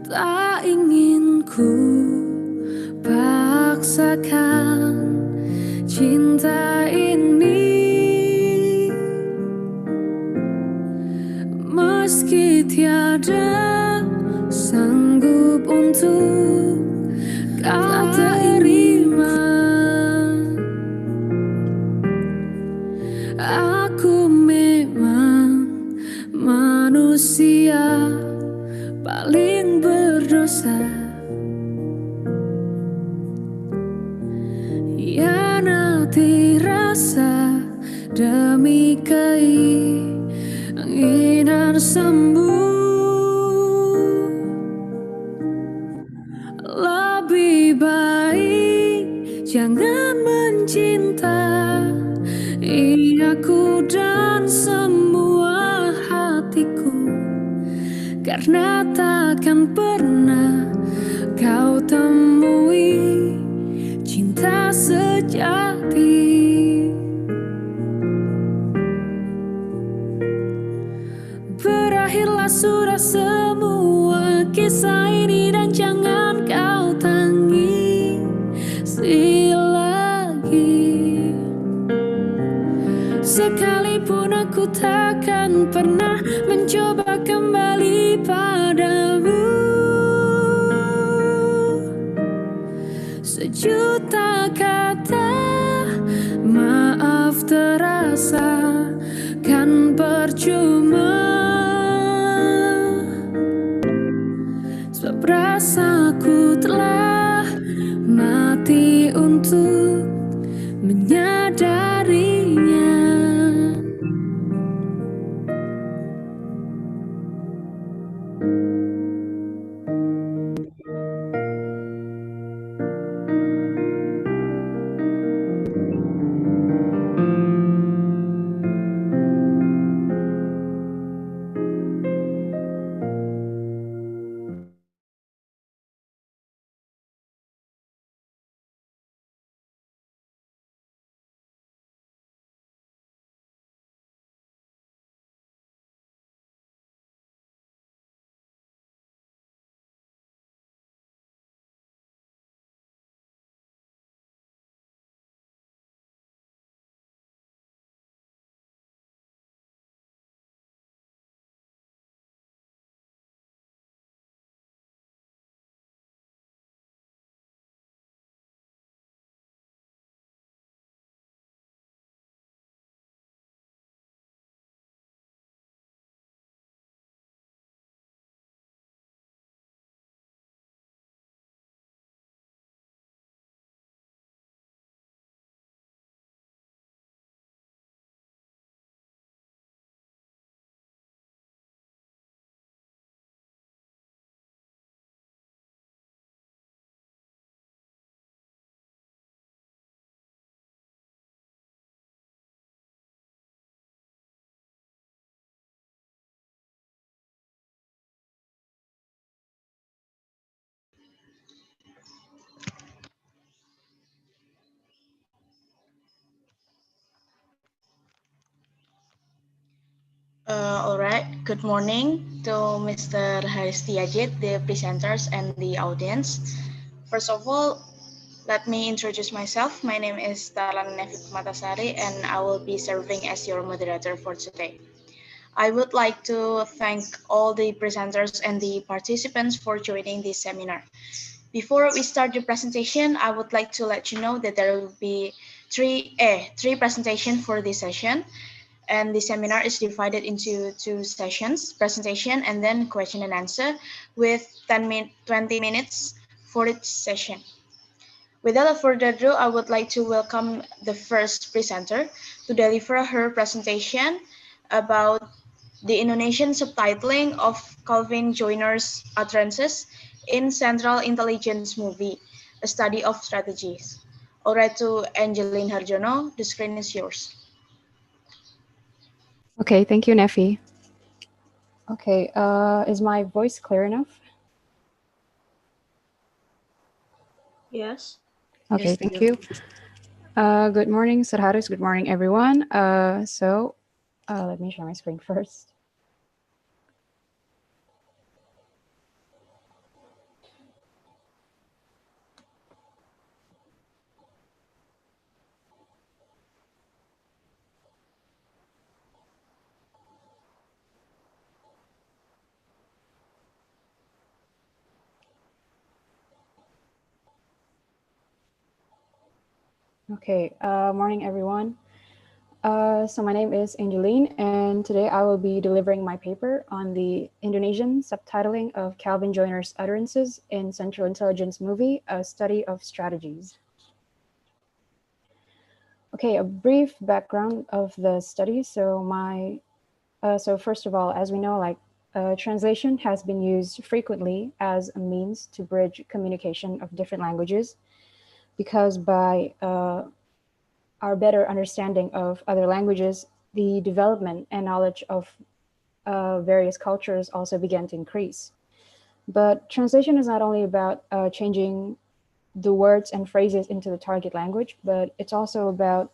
Tak ingin ku paksakan cinta ini, meski tiada sanggup untuk kau terima. Aku memang manusia paling berdosa, hianati rasa demi keinginan sembuh. Lebih baik jangan mencintai aku dan semua hatiku, karena takkan pernah kau temui cinta sejati. Berakhirlah sudah semua kisah ini dan jangan kau tangisi lagi. Sekalipun aku takkan pernah mencoba kembali padamu. Sejuta kata maaf terasa kan percuma, sebab rasaku telah mati untuk menyadarinya. All right, good morning to Mr. Haris Tiajid, the presenters and the audience. First of all, let me introduce myself. My name is Talan Nevi Matasari and I will be serving as your moderator for today. I would like to thank all the presenters and the participants for joining this seminar. Before we start the presentation, I would like to let you know that there will be three presentations for this session. And the seminar is divided into two sessions, presentation and then question and answer with 20 minutes for each session. Without further ado, I would like to welcome the first presenter to deliver her presentation about the Indonesian subtitling of Calvin Joyner's utterances in Central Intelligence Movie, a study of strategies. All right, to Angeline Harjono, the screen is yours. Okay, thank you, Nefi. Okay, is my voice clear enough? Yes. Okay, Yes, thank you. Good morning, Sir Haris. Good morning, everyone. Let me share my screen first. Okay, morning everyone. So my name is Angeline, and today I will be delivering my paper on the Indonesian subtitling of Calvin Joyner's utterances in Central Intelligence Movie, A Study of Strategies. Okay, a brief background of the study. So first of all, as we know, translation has been used frequently as a means to bridge communication of different languages, because by our better understanding of other languages, the development and knowledge of various cultures also began to increase. But translation is not only about changing the words and phrases into the target language, but it's also about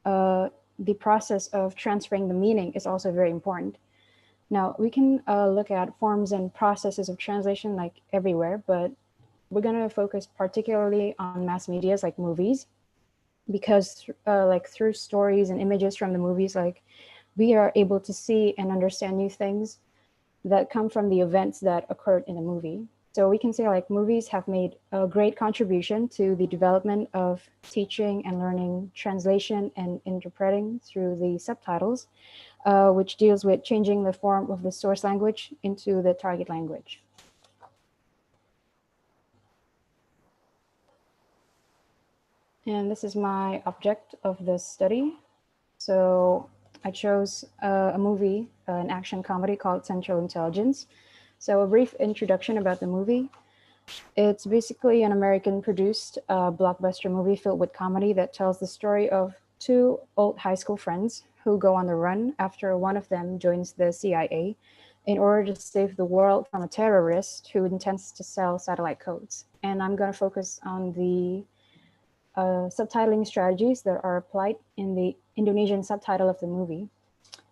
the process of transferring the meaning is also very important. Now, we can look at forms and processes of translation like everywhere, but we're going to focus particularly on mass medias like movies, because like through stories and images from the movies, like we are able to see and understand new things that come from the events that occurred in the movie. So we can say like movies have made a great contribution to the development of teaching and learning translation and interpreting through the subtitles, which deals with changing the form of the source language into the target language. And this is my object of this study. So I chose a movie, an action comedy called Central Intelligence. So a brief introduction about the movie. It's basically an American-produced blockbuster movie filled with comedy that tells the story of two old high school friends who go on the run after one of them joins the CIA in order to save the world from a terrorist who intends to sell satellite codes. And I'm going to focus on the subtitling strategies that are applied in the Indonesian subtitle of the movie.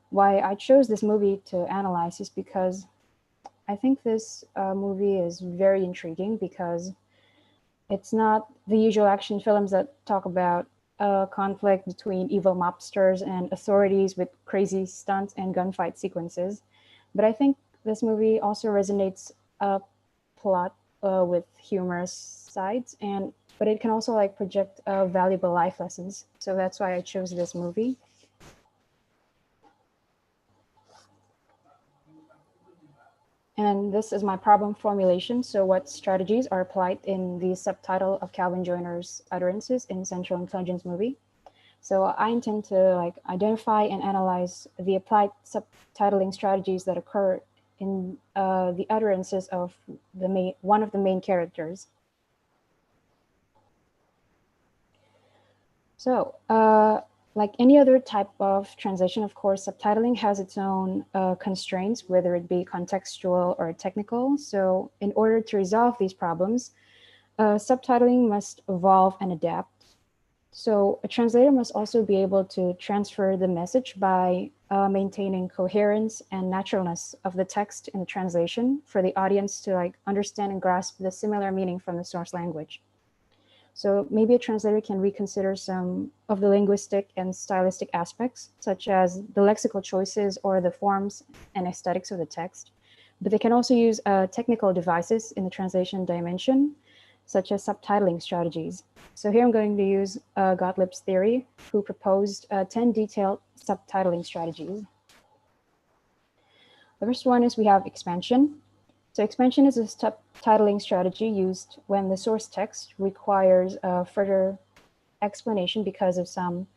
Why I chose this movie to analyze is because I think this movie is very intriguing, because it's not the usual action films that talk about conflict between evil mobsters and authorities with crazy stunts and gunfight sequences. But I think this movie also resonates a plot with humorous sides, but it can also like project valuable life lessons. So that's why I chose this movie. And this is my problem formulation. So what strategies are applied in the subtitle of Calvin Joyner's utterances in Central Intelligence Movie? So I intend to like identify and analyze the applied subtitling strategies that occur in the utterances of one of the main characters. So like any other type of translation, of course, subtitling has its own constraints, whether it be contextual or technical. So in order to resolve these problems, subtitling must evolve and adapt. So a translator must also be able to transfer the message by maintaining coherence and naturalness of the text in the translation for the audience to like understand and grasp the similar meaning from the source language. So maybe a translator can reconsider some of the linguistic and stylistic aspects, such as the lexical choices or the forms and aesthetics of the text. But they can also use technical devices in the translation dimension, such as subtitling strategies. So here I'm going to use Gottlieb's theory, who proposed 10 detailed subtitling strategies. The first one is we have expansion. So expansion is a subtitling strategy used when the source text requires further explanation because of some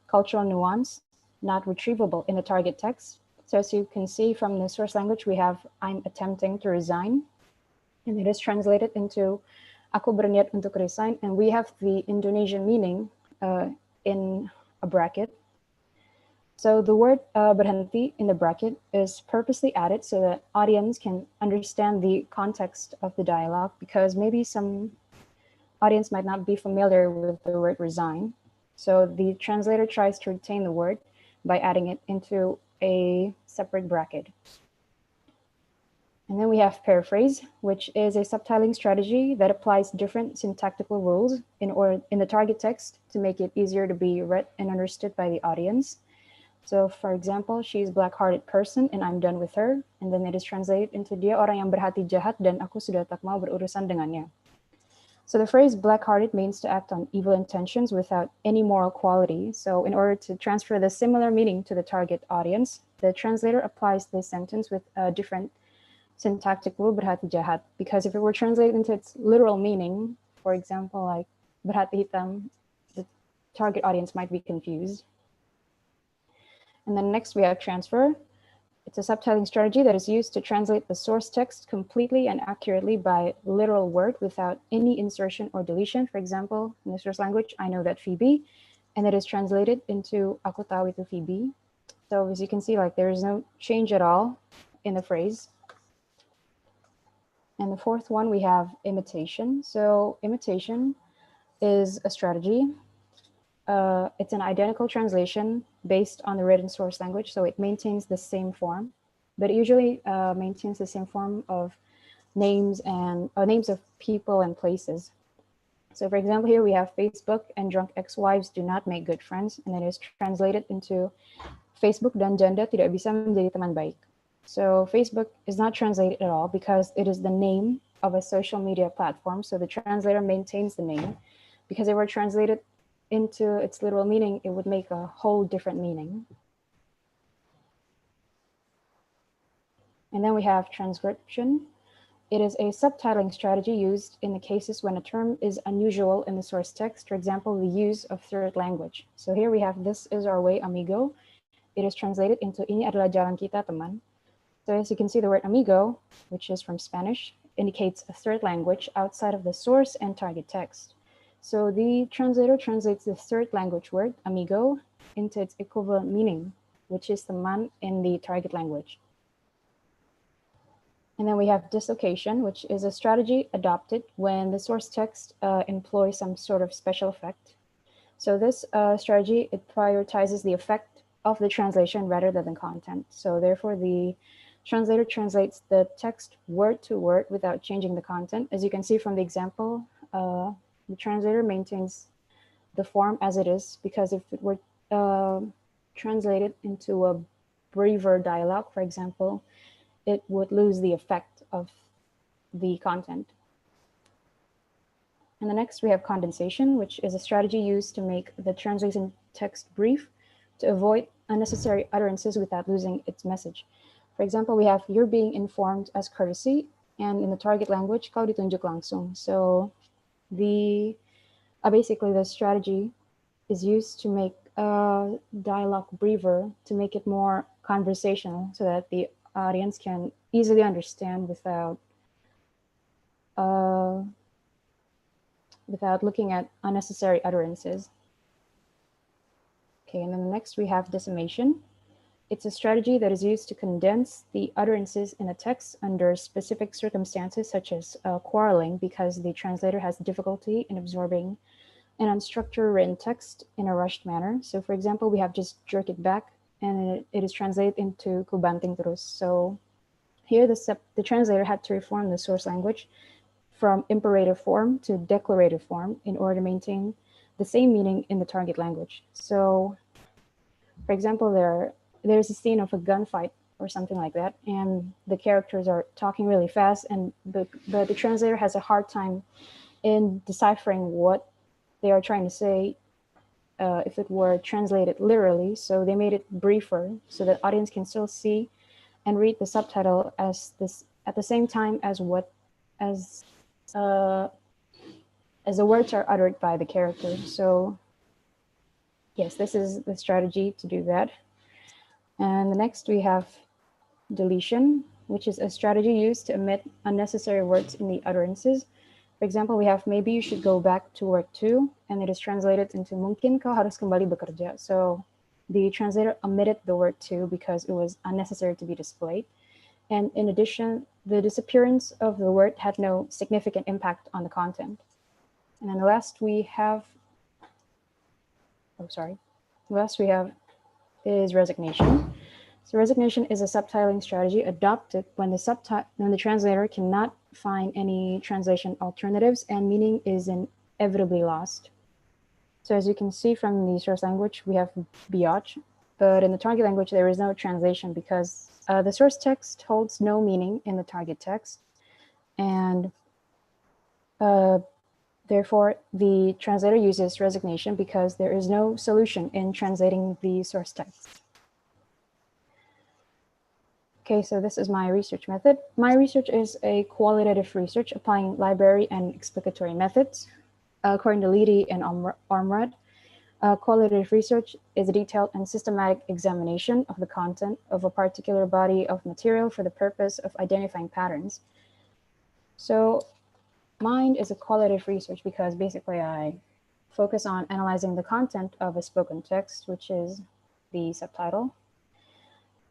cultural nuance not retrievable in the target text. So as you can see from the source language, we have "I'm attempting to resign," and it is translated into "Aku berniat untuk resign," and we have the Indonesian meaning in a bracket. So the word berhenti in the bracket is purposely added so that audience can understand the context of the dialogue, because maybe some audience might not be familiar with the word resign. So the translator tries to retain the word by adding it into a separate bracket. And then we have paraphrase, which is a subtitling strategy that applies different syntactical rules in the target text to make it easier to be read and understood by the audience. So for example, she's a black-hearted person and I'm done with her. And then it is translated into dia orang yang berhati jahat dan aku sudah tak mau berurusan dengannya. So the phrase black-hearted means to act on evil intentions without any moral quality. So in order to transfer the similar meaning to the target audience, the translator applies this sentence with a different syntactic rule, berhati jahat, because if it were translated into its literal meaning, for example, like berhati hitam, the target audience might be confused. And then next we have transfer. It's a subtitling strategy that is used to translate the source text completely and accurately by literal word without any insertion or deletion. For example, in the source language, I know that Phoebe, and it is translated into aku tahu itu Phoebe. So as you can see, like there is no change at all in the phrase. And the fourth one, we have imitation. So imitation is a strategy. It's an identical translation based on the written source language, so it maintains the same form, but it usually maintains the same form of names and names of people and places. So for example, here we have Facebook and drunk ex-wives do not make good friends, and it is translated into Facebook dan janda tidak bisa menjadi teman baik. So Facebook is not translated at all because it is the name of a social media platform. So the translator maintains the name, because if it were translated into its literal meaning, it would make a whole different meaning. And then we have transcription. It is a subtitling strategy used in the cases when a term is unusual in the source text, for example, the use of third language. So here we have "This is our way, amigo." It is translated into "Ini adalah jalan kita, teman." So as you can see, the word amigo, which is from Spanish, indicates a third language outside of the source and target text. So the translator translates the third language word, amigo, into its equivalent meaning, which is teman in the target language. And then we have dislocation, which is a strategy adopted when the source text employs some sort of special effect. So this strategy, it prioritizes the effect of the translation rather than the content. So therefore, the translator translates the text word to word without changing the content. As you can see from the example, the translator maintains the form as it is, because if it were translated into a briefer dialogue, for example, it would lose the effect of the content. And the next we have condensation, which is a strategy used to make the translation text brief to avoid unnecessary utterances without losing its message. For example, we have "you're being informed as courtesy," and in the target language, kau ditunjuk langsung. So basically the strategy is used to make dialogue briefer, to make it more conversational, so that the audience can easily understand without looking at unnecessary utterances. Okay, and then next we have decimation. It's a strategy that is used to condense the utterances in a text under specific circumstances, such as quarreling, because the translator has difficulty in absorbing an unstructured written text in a rushed manner. So for example, we have "just jerk it back," and it is translated into "kubanting terus." So here the translator had to reform the source language from imperative form to declarative form in order to maintain the same meaning in the target language. So for example, there's a scene of a gunfight or something like that, and the characters are talking really fast, and the translator has a hard time in deciphering what they are trying to say if it were translated literally. So they made it briefer so that audience can still see and read the subtitle at the same time as the words are uttered by the character. So yes, this is the strategy to do that. And the next we have deletion, which is a strategy used to omit unnecessary words in the utterances. For example, we have "maybe you should go back to work too," and it is translated into "mungkin kau harus kembali bekerja." So the translator omitted the word "to" because it was unnecessary to be displayed. And in addition, the disappearance of the word had no significant impact on the content. And then last we have is resignation. So resignation is a subtitling strategy adopted when the translator cannot find any translation alternatives and meaning is inevitably lost. So as you can see from the source language, we have biatch, but in the target language, there is no translation because the source text holds no meaning in the target text. And Therefore, the translator uses resignation because there is no solution in translating the source text. Okay, so this is my research method. My research is a qualitative research applying library and explicatory methods. According to Leedy and Ormrod, qualitative research is a detailed and systematic examination of the content of a particular body of material for the purpose of identifying patterns. So mine is a qualitative research because basically I focus on analyzing the content of a spoken text, which is the subtitle.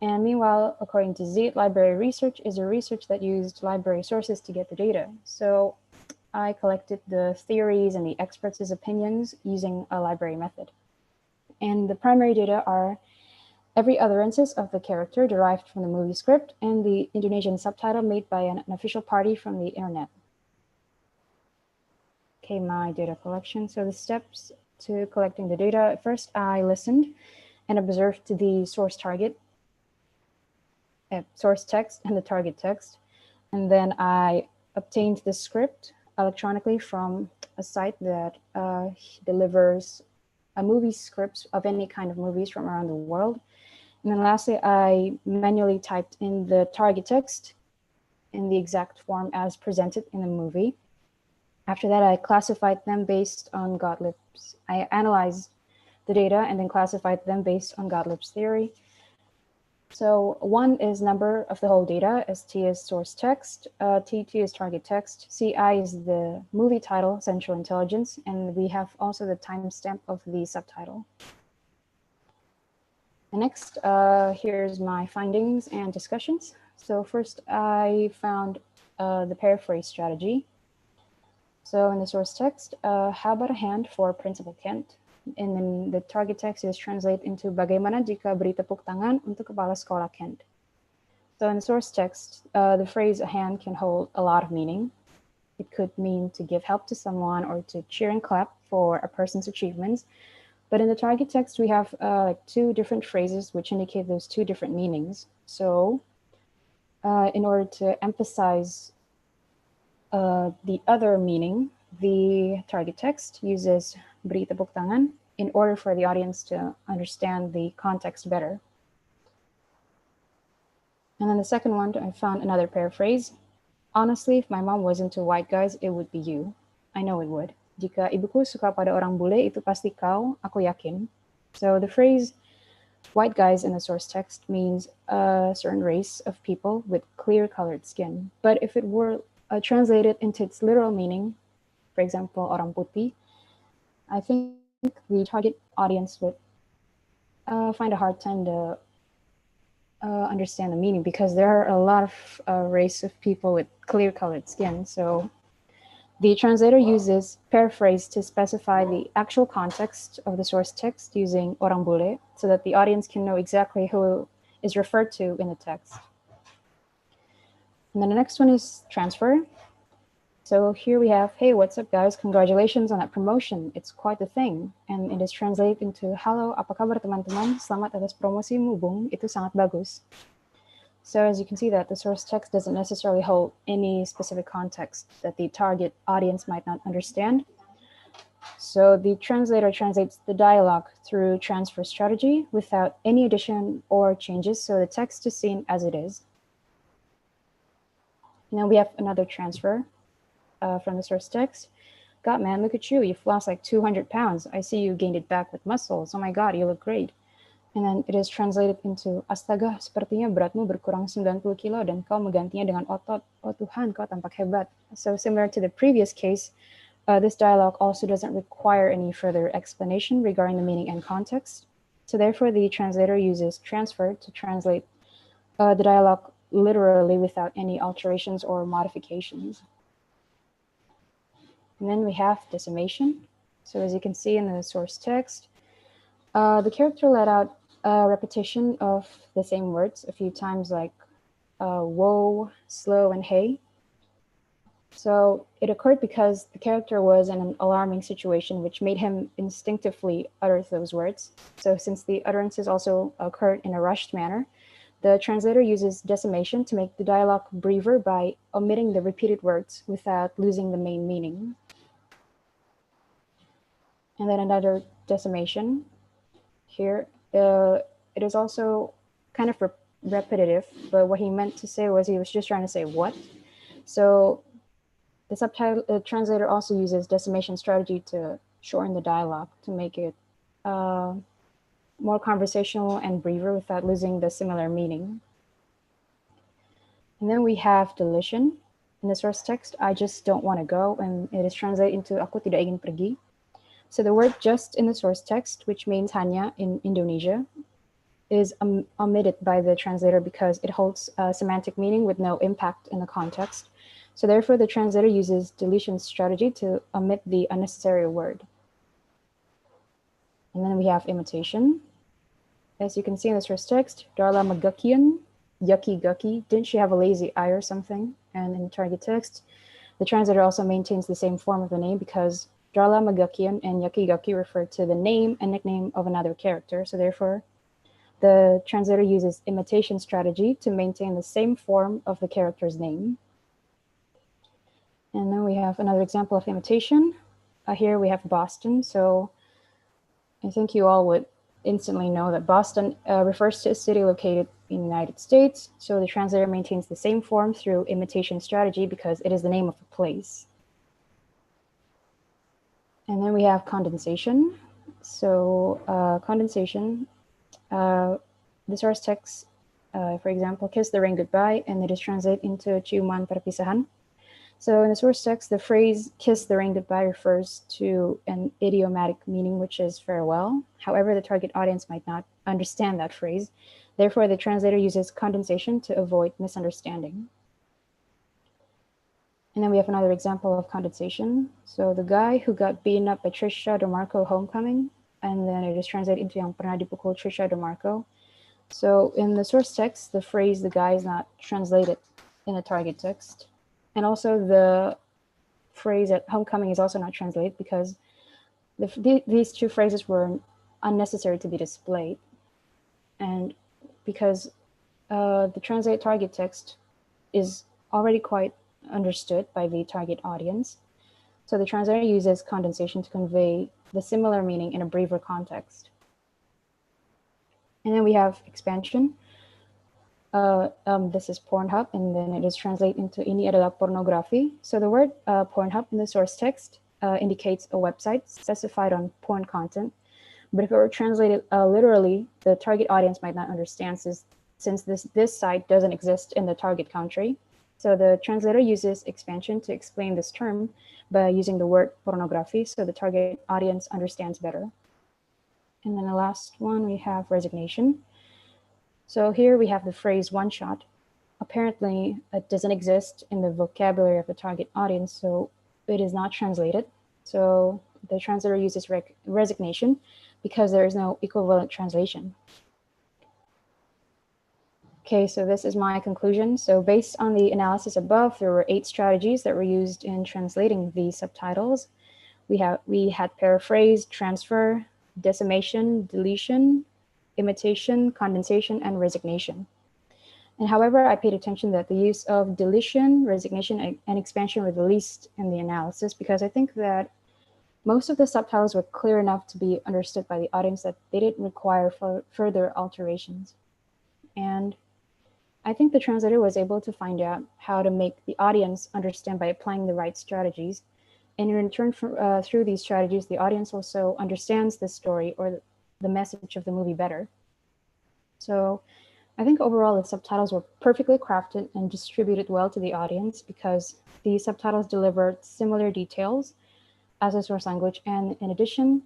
And meanwhile, according to Zeet, library research is a research that used library sources to get the data. So I collected the theories and the experts' opinions using a library method. And the primary data are every utterances of the character derived from the movie script and the Indonesian subtitle made by an official party from the internet. Okay, my data collection. So the steps to collecting the data. First, I listened and observed the source text and the target text. And then I obtained the script electronically from a site that delivers a movie scripts of any kind of movies from around the world. And then lastly, I manually typed in the target text in the exact form as presented in the movie. After that, I classified them based on Gottlieb's. I analyzed the data and then classified them based on Gottlieb's theory. So 1 is number of the whole data, ST is source text, TT is target text, CI is the movie title, Central Intelligence, and we have also the timestamp of the subtitle. And next, here's my findings and discussions. So first, I found the paraphrase strategy. So in the source text, how about a hand for Principal Kent? And then the target text is translated into bagaimana jika beri tepuk tangan untuk kepala sekolah Kent. So in the source text, the phrase a hand can hold a lot of meaning. It could mean to give help to someone or to cheer and clap for a person's achievements. But in the target text, we have like 2 different phrases which indicate those 2 different meanings. So in order to emphasize the other meaning, the target text uses beri tepuk tangan in order for the audience to understand the context better. And then the second one, I found another paraphrase. Honestly, if my mom wasn't into white guys, it would be you. I know it would. Jika ibuku suka pada orang bule, itu pasti kau, aku yakin. So the phrase white guys in the source text means a certain race of people with clear colored skin. But if it were translated into its literal meaning, for example, orang putih, I think the target audience would find a hard time to understand the meaning because there are a lot of race of people with clear colored skin. So the translator uses paraphrase to specify the actual context of the source text using orang bule so that the audience can know exactly who is referred to in the text. And then the next one is transfer. So here we have, hey, what's up guys? Congratulations on that promotion. It's quite the thing. And it is translated into, halo, apa kabar teman-teman? Selamat atas promosimu, Bung. Itu sangat bagus. So as you can see that the source text doesn't necessarily hold any specific context that the target audience might not understand. So the translator translates the dialogue through transfer strategy without any addition or changes. So the text is seen as it is. Now we have another transfer. From the source text. God, man, look at you. You've lost like 200 pounds. I see you gained it back with muscles. Oh my God, you look great. And then it is translated into, astaga, sepertinya beratmu berkurang 90 kilo dan kau menggantinya dengan otot. Oh Tuhan, kau tampak hebat. So similar to the previous case, this dialogue also doesn't require any further explanation regarding the meaning and context. So therefore, the translator uses transfer to translate the dialogue literally without any alterations or modifications. And then we have decimation. So as you can see in the source text, the character let out a repetition of the same words a few times, like whoa, slow, and hey. So it occurred because the character was in an alarming situation, which made him instinctively utter those words. So since the utterances also occurred in a rushed manner, the translator uses decimation to make the dialogue briefer by omitting the repeated words without losing the main meaning. And then another decimation here. It is also kind of repetitive, but what he meant to say was he was just trying to say what. So the subtitle translator also uses decimation strategy to shorten the dialogue to make it more conversational and briefer without losing the similar meaning. And then we have deletion. In the source text, I just don't want to go, and it is translated into aku tidak ingin pergi. So the word just in the source text, which means hanya in Indonesia, is omitted by the translator because it holds a semantic meaning with no impact in the context. So therefore, the translator uses deletion strategy to omit the unnecessary word. And then we have imitation. As you can see in the source text, Darla Magakian, yucky gucky, didn't she have a lazy eye or something? And in the target text, the translator also maintains the same form of the name because Darla Magakian and yucky gucky refer to the name and nickname of another character. So therefore, the translator uses imitation strategy to maintain the same form of the character's name. And then we have another example of imitation. Here we have Boston. So I think you all would instantly know that Boston refers to a city located in the United States. So the translator maintains the same form through imitation strategy because it is the name of the place. And then we have condensation. So condensation, the source text, for example, kiss the ring goodbye, and it is translated into ciuman perpisahan. So in the source text, the phrase kiss the ring goodbye refers to an idiomatic meaning, which is farewell. However, the target audience might not understand that phrase. Therefore, the translator uses condensation to avoid misunderstanding. And then we have another example of condensation. So the guy who got beaten up by Trisha DeMarco homecoming, and then it is translated into yang pernah dipukul Trisha DeMarco. So in the source text, the phrase the guy is not translated in the target text. And also the phrase at homecoming is also not translated because these two phrases were unnecessary to be displayed. And because the translated target text is already quite understood by the target audience. So the translator uses condensation to convey the similar meaning in a briefer context. And then we have expansion. This is Pornhub, and then it is translated into ini adalah pornografi. So the word Pornhub in the source text indicates a website specified on porn content. But if it were translated literally, the target audience might not understand since this site doesn't exist in the target country. So the translator uses expansion to explain this term by using the word pornografi so the target audience understands better. And then the last one, we have resignation. So here we have the phrase one shot. Apparently, it doesn't exist in the vocabulary of the target audience, so it is not translated. So the translator uses resignation because there is no equivalent translation. Okay, so this is my conclusion. So based on the analysis above, there were 8 strategies that were used in translating the subtitles. We had paraphrase, transfer, decimation, deletion, imitation, condensation, and resignation. And however, I paid attention that the use of deletion, resignation, and expansion were the least in the analysis because I think that most of the subtitles were clear enough to be understood by the audience that they didn't require further alterations. And I think the translator was able to find out how to make the audience understand by applying the right strategies. And in return, through these strategies, the audience also understands the story or the message of the movie better. So I think overall the subtitles were perfectly crafted and distributed well to the audience because the subtitles delivered similar details as a source language. And in addition,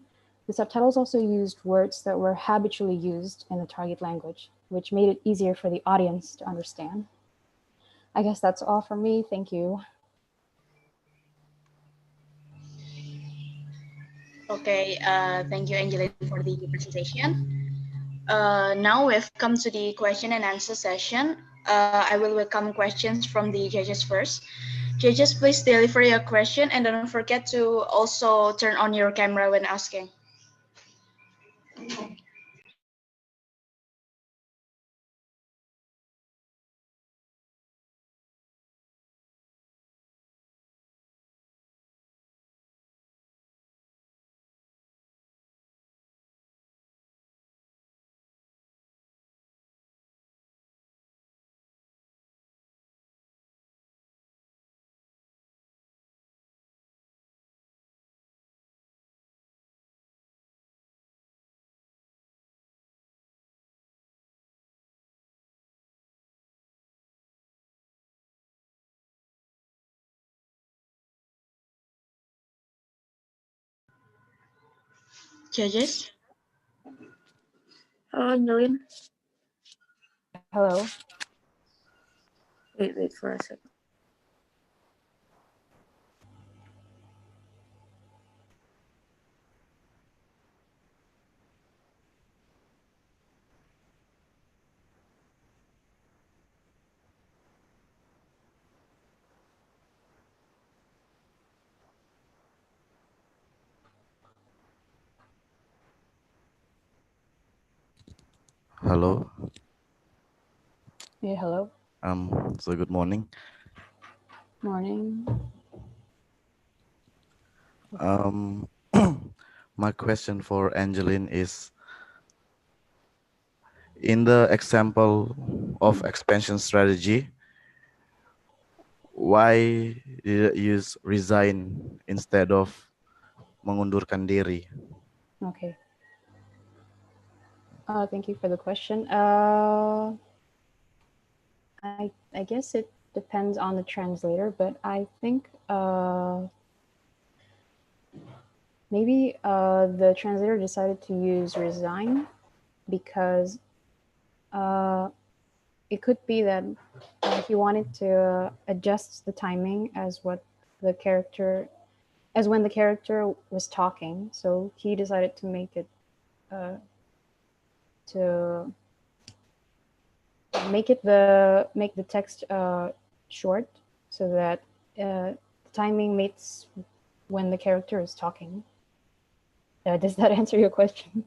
the subtitles also used words that were habitually used in the target language, which made it easier for the audience to understand. I guess that's all from me. Thank you. Okay, thank you, Angeline, for the presentation. Now we've come to the question and answer session. I will welcome questions from the judges first. Judges, please deliver your question and don't forget to also turn on your camera when asking. Judges? Hello, Angeline. Hello. Wait for a second. Hello. Yeah, hello. So good morning. Morning. My question for Angeline is, in the example of expansion strategy, why did it use resign instead of mengundurkan diri? Okay. Thank you for the question. I guess it depends on the translator, but I think maybe the translator decided to use resign because it could be that he wanted to adjust the timing as when the character was talking. So he decided to make it make the text short so that the timing meets when the character is talking. Does that answer your question?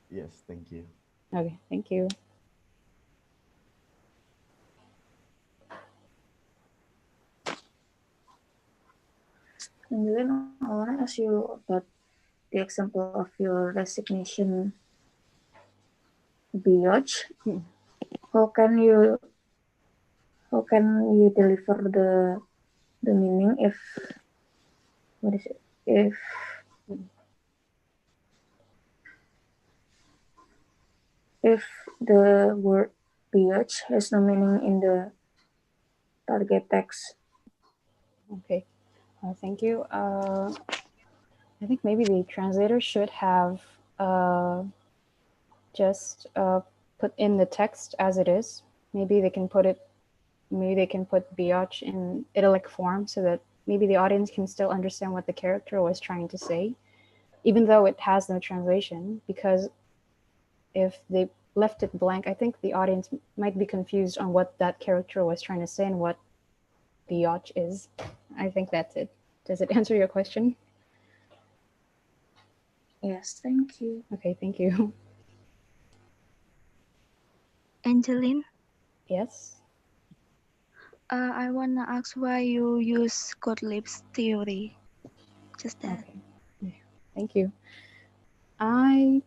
Yes, thank you. Okay, thank you. Angeline, I want to ask you about the example of your resignation biatch. How can you deliver the meaning if the word biatch has no meaning in the target text? Okay, thank you. I think maybe the translator should have just put in the text as it is. Maybe they can put biatch in italic form so that maybe the audience can still understand what the character was trying to say, even though it has no translation. Because if they left it blank, I think the audience might be confused on what that character was trying to say and what biatch is. I think that's it. Does it answer your question? Yes, thank you. Okay, thank you. Angeline, Yes. I wanna ask why you use Gottlieb's theory. Just that. Okay. Yeah, thank you. I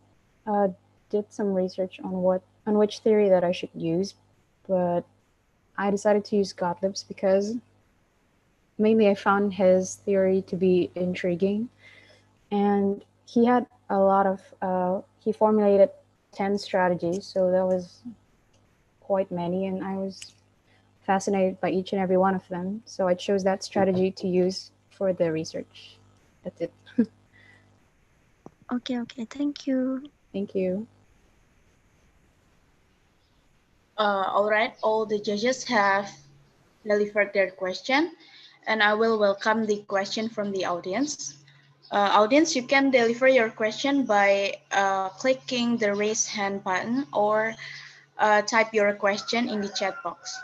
did some research on which theory that I should use, but I decided to use Gottlieb's because mainly I found his theory to be intriguing, and he had a lot of he formulated 10 strategies, so that was quite many, and I was fascinated by each and every one of them. So I chose that strategy to use for the research. That's it. Okay, thank you. Thank you. All right, all the judges have delivered their question, and I will welcome the question from the audience. Audience, you can deliver your question by clicking the raise hand button or type your question in the chat box.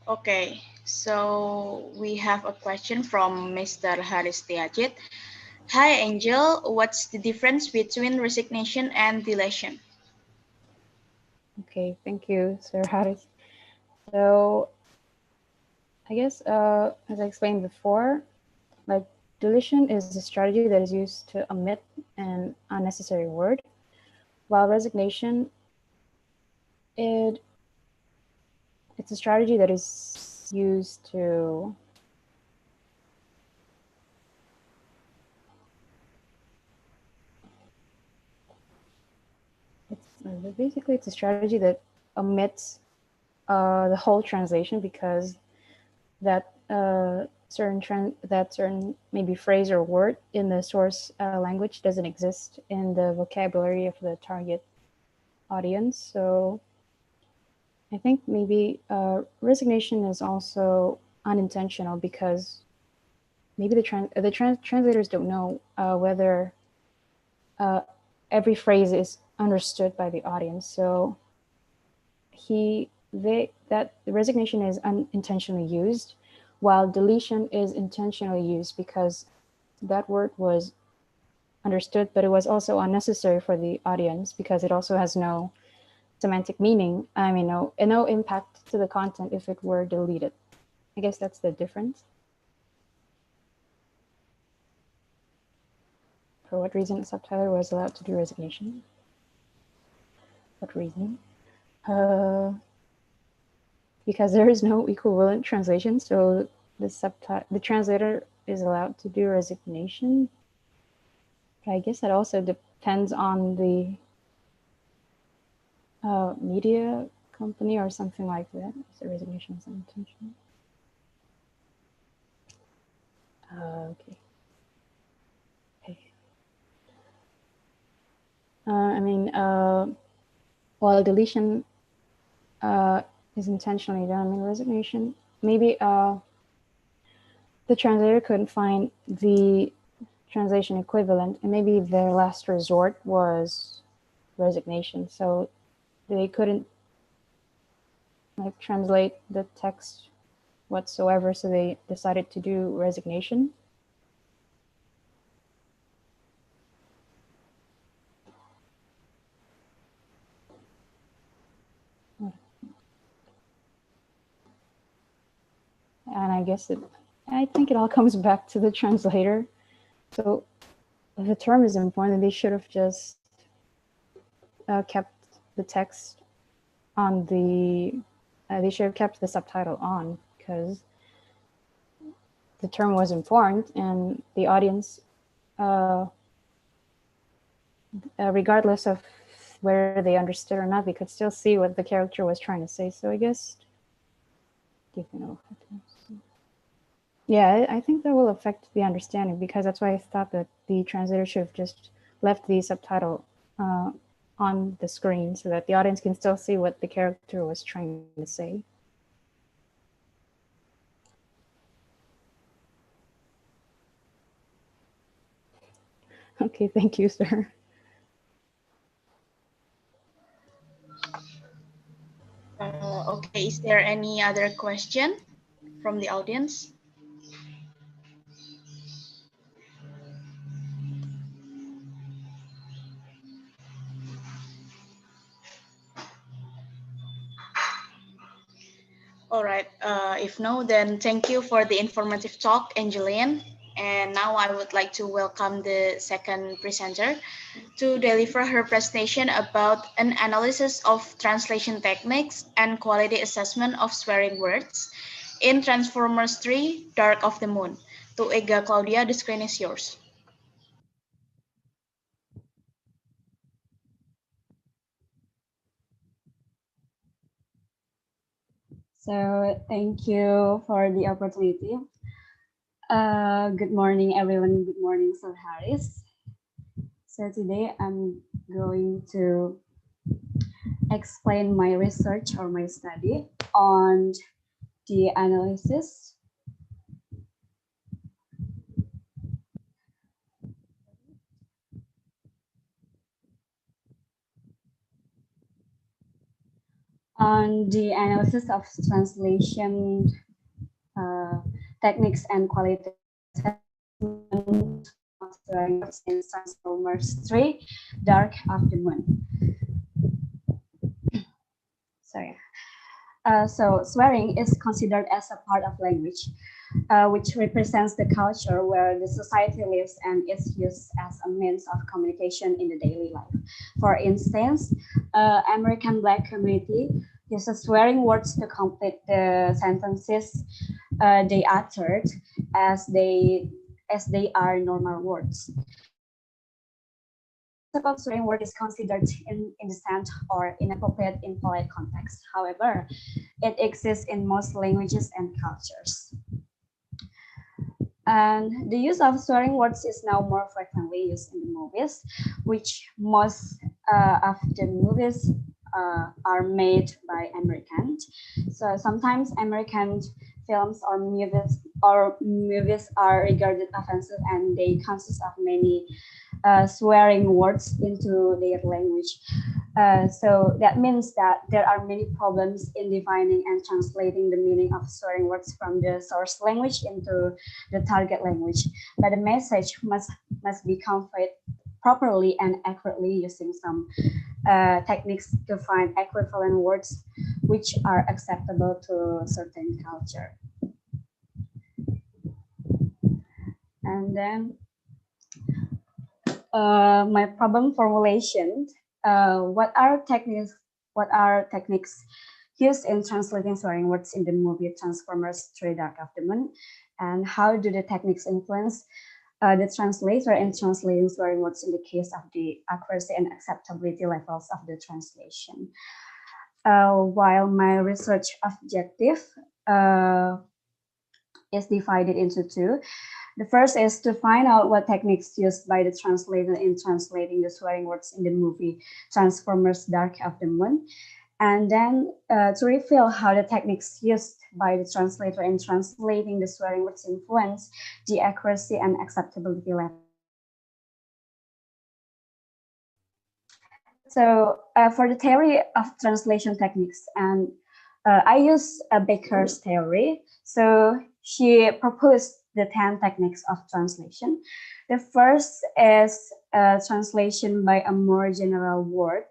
Okay, so we have a question from Mr. Haris Tiajit. Hi, Angel. What's the difference between resignation and deletion? Okay, thank you, Sir Haris. So I guess as I explained before, like deletion is a strategy that is used to omit an unnecessary word, while resignation, it it's a strategy that is used to basically it's a strategy that omits the whole translation because that certain maybe phrase or word in the source language doesn't exist in the vocabulary of the target audience. So I think maybe resignation is also unintentional because maybe the translators don't know whether every phrase is understood by the audience. So the resignation is unintentionally used, while deletion is intentionally used because that word was understood, but it was also unnecessary for the audience because it also has no semantic meaning. I mean, no impact to the content if it were deleted. I guess that's the difference. For what reason a subtitler was allowed to do resignation? What reason? Because there is no equivalent translation, so the translator is allowed to do resignation. But I guess that also depends on the media company or something like that. So resignation is unintentional. Okay. I mean, while deletion is intentionally done, I mean, resignation, maybe the translator couldn't find the translation equivalent, and maybe their last resort was resignation. So they couldn't like translate the text whatsoever, so they decided to do resignation. And I think it all comes back to the translator. So if the term is important, they should have just kept the text on the, they should have kept the subtitle on because the term was important and the audience, regardless of whether they understood or not, they could still see what the character was trying to say. So I guess, yeah, I think that will affect the understanding because that's why I thought that the translator should have just left the subtitle on the screen so that the audience can still see what the character was trying to say. Okay, thank you, sir. Okay, is there any other question from the audience? All right, if no, then thank you for the informative talk, Angeline. And now I would like to welcome the second presenter to deliver her presentation about an analysis of translation techniques and quality assessment of swearing words in Transformers 3, Dark of the Moon. To Ega Claudia, the screen is yours. So thank you for the opportunity. Good morning, everyone. Good morning, Sir Harris. So today I'm going to explain my research or my study on the analysis of translation techniques and quality assessment of swearing words in Transformers 3, Dark of the Moon. So swearing is considered as a part of language, which represents the culture where the society lives and is used as a means of communication in the daily life. For instance, American Black community uses swearing words to complete the sentences they uttered as they are normal words. Of swearing word is considered indecent or inappropriate in polite context. However, it exists in most languages and cultures. And the use of swearing words is now more frequently used in the movies, which most of the movies are made by Americans. So sometimes American films or movies are regarded offensive, and they consist of many swearing words into their language. So that means that there are many problems in defining and translating the meaning of swearing words from the source language into the target language. But the message must be conveyed properly and accurately using some techniques to find equivalent words which are acceptable to a certain culture. And then my problem formulation. What are techniques used in translating swearing words in the movie Transformers: Through the Dark of the Moon, and how do the techniques influence the translator in translating swearing words in the case of the accuracy and acceptability levels of the translation? While my research objective is divided into two. The first is to find out what techniques used by the translator in translating the swearing words in the movie Transformers: Dark of the Moon, and then to reveal how the techniques used by the translator in translating the swearing words influence the accuracy and acceptability level. So for the theory of translation techniques, and I use Baker's theory. So she proposed the 10 techniques of translation. The first is translation by a more general word.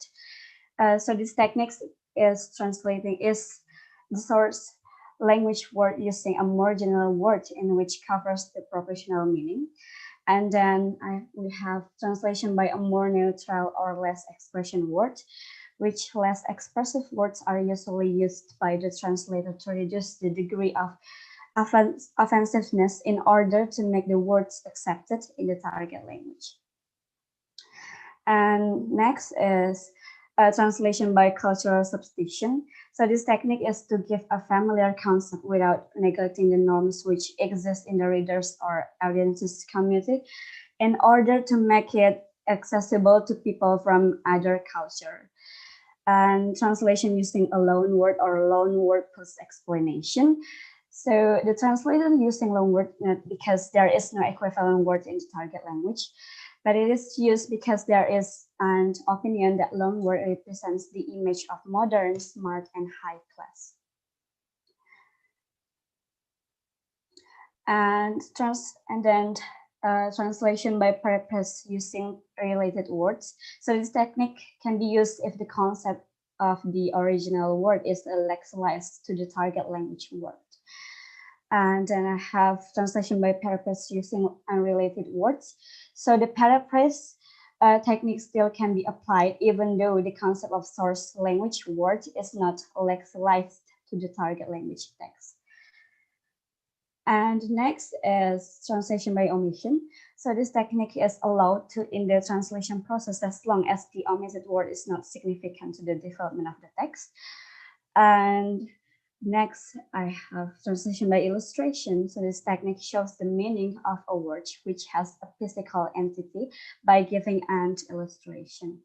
So this technique is the source language word using a more general word in which covers the professional meaning. And then we have translation by a more neutral or less expression word, which less expressive words are usually used by the translator to reduce the degree of offensiveness in order to make the words accepted in the target language. And next is translation by cultural substitution. So this technique is to give a familiar concept without neglecting the norms which exist in the reader's or audience's community in order to make it accessible to people from other culture. And translation using a loan word or loan word plus explanation. So the translator using loan word not because there is no equivalent word in the target language, but it is used because there is an opinion that loan word represents the image of modern, smart, and high class. And then translation by purpose using related words. So this technique can be used if the concept of the original word is lexicalized to the target language word. And then I have translation by purpose using unrelated words. So the paraphrase technique still can be applied even though the concept of source language word is not lexicalized to the target language text. And next is translation by omission. So this technique is allowed in the translation process as long as the omitted word is not significant to the development of the text. And next, I have translation by illustration. So this technique shows the meaning of a word which has a physical entity by giving an illustration.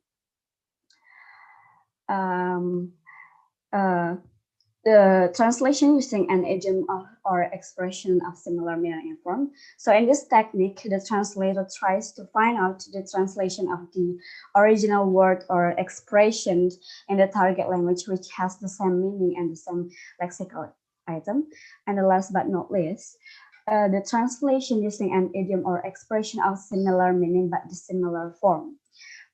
The translation using an idiom or expression of similar meaning and form. So in this technique, the translator tries to find out the translation of the original word or expression in the target language, which has the same meaning and the same lexical item. And the last but not least, the translation using an idiom or expression of similar meaning but dissimilar form,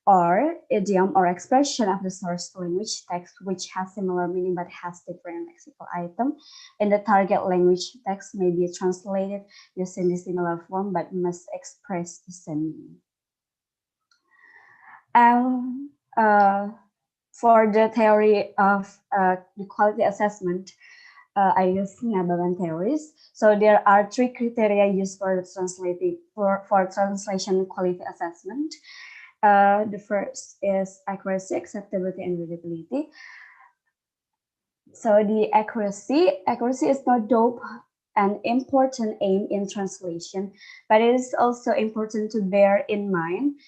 or idiom or expression of the source language text which has similar meaning but has different lexical item in the target language text may be translated using the similar form but must express the same meaning. And For the theory of the quality assessment, I use Nababan theories. So there are three criteria used for translation quality assessment. The first is accuracy, acceptability, and readability. So the accuracy is not dope an important aim in translation, but it is also important to bear in mind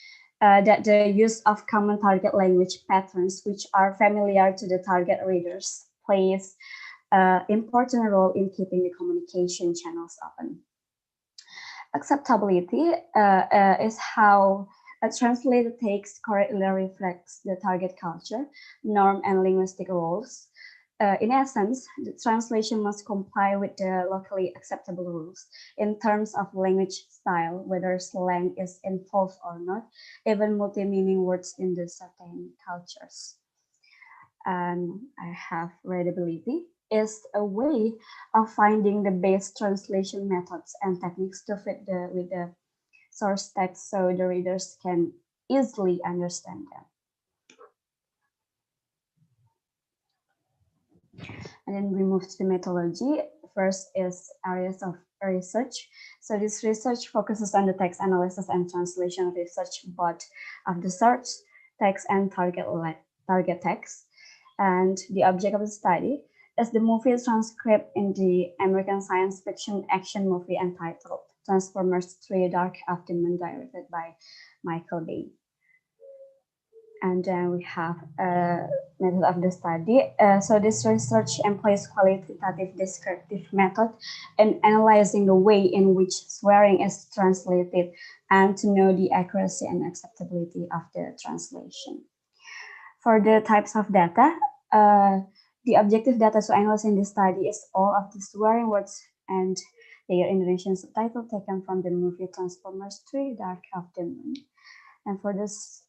that the use of common target language patterns, which are familiar to the target readers, plays an important role in keeping the communication channels open. Acceptability is how a translated text correctly reflects the target culture, norm, and linguistic roles. In essence, the translation must comply with the locally acceptable rules in terms of language style, whether slang is involved or not, even multi-meaning words in the certain cultures. And I have readability is a way of finding the best translation methods and techniques to fit with the source text so the readers can easily understand them. And then we move to the methodology. First is areas of research. So this research focuses on the text analysis and translation research, both of the source text and target text. And the object of the study is the movie transcript in the American science fiction action movie entitled Transformers 3: Dark of the Moon, directed by Michael Bay. And then we have a method of the study. So this research employs qualitative descriptive method in analyzing the way in which swearing is translated and to know the accuracy and acceptability of the translation. For the types of data, the objective data to analyze in this study is all of the swearing words and their Indonesian subtitle taken from the movie Transformers 3: Dark of the Moon. And for this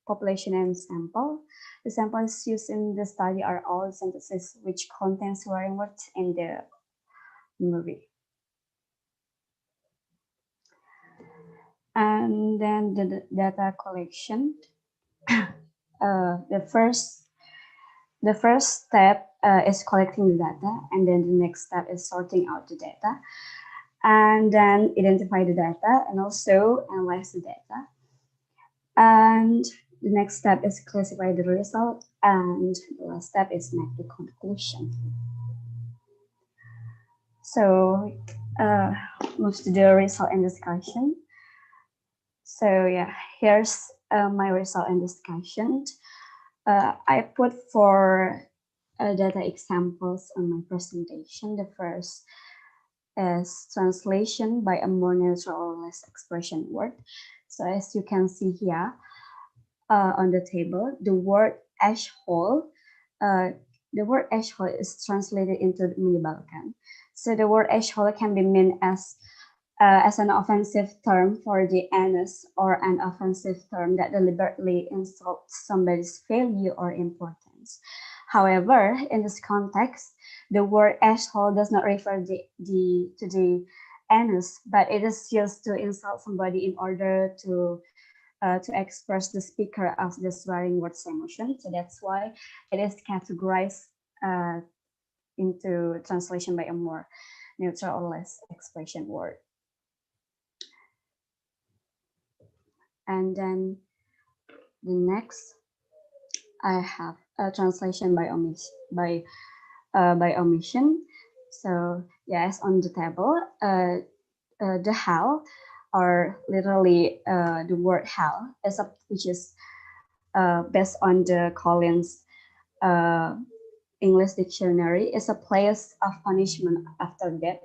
population and sample, the samples used in the study are all sentences which contain swearing words in the movie. And then the data collection. The first step is collecting the data, and then the next step is sorting out the data, and then identify the data and also analyze the data. And the next step is classify the result, and the last step is make the conclusion. So move to the result and discussion. So yeah, here's my result and discussion. I put four data examples on my presentation. The first is translation by a more neutral or less expression word. So as you can see here on the table, the word asshole, is translated into menyebalkan. So the word asshole can be meant as an offensive term for the anus or an offensive term that deliberately insults somebody's value or importance. However, in this context, the word asshole does not refer to the anus, but it is used to insult somebody in order to express the speaker of the swearing word's emotion. So that's why it is categorized into translation by a more neutral or less expression word. And then the next, I have a translation by omission. So yes, on the table, the hell, or literally the word hell, which is based on the Collins English dictionary, is a place of punishment after death,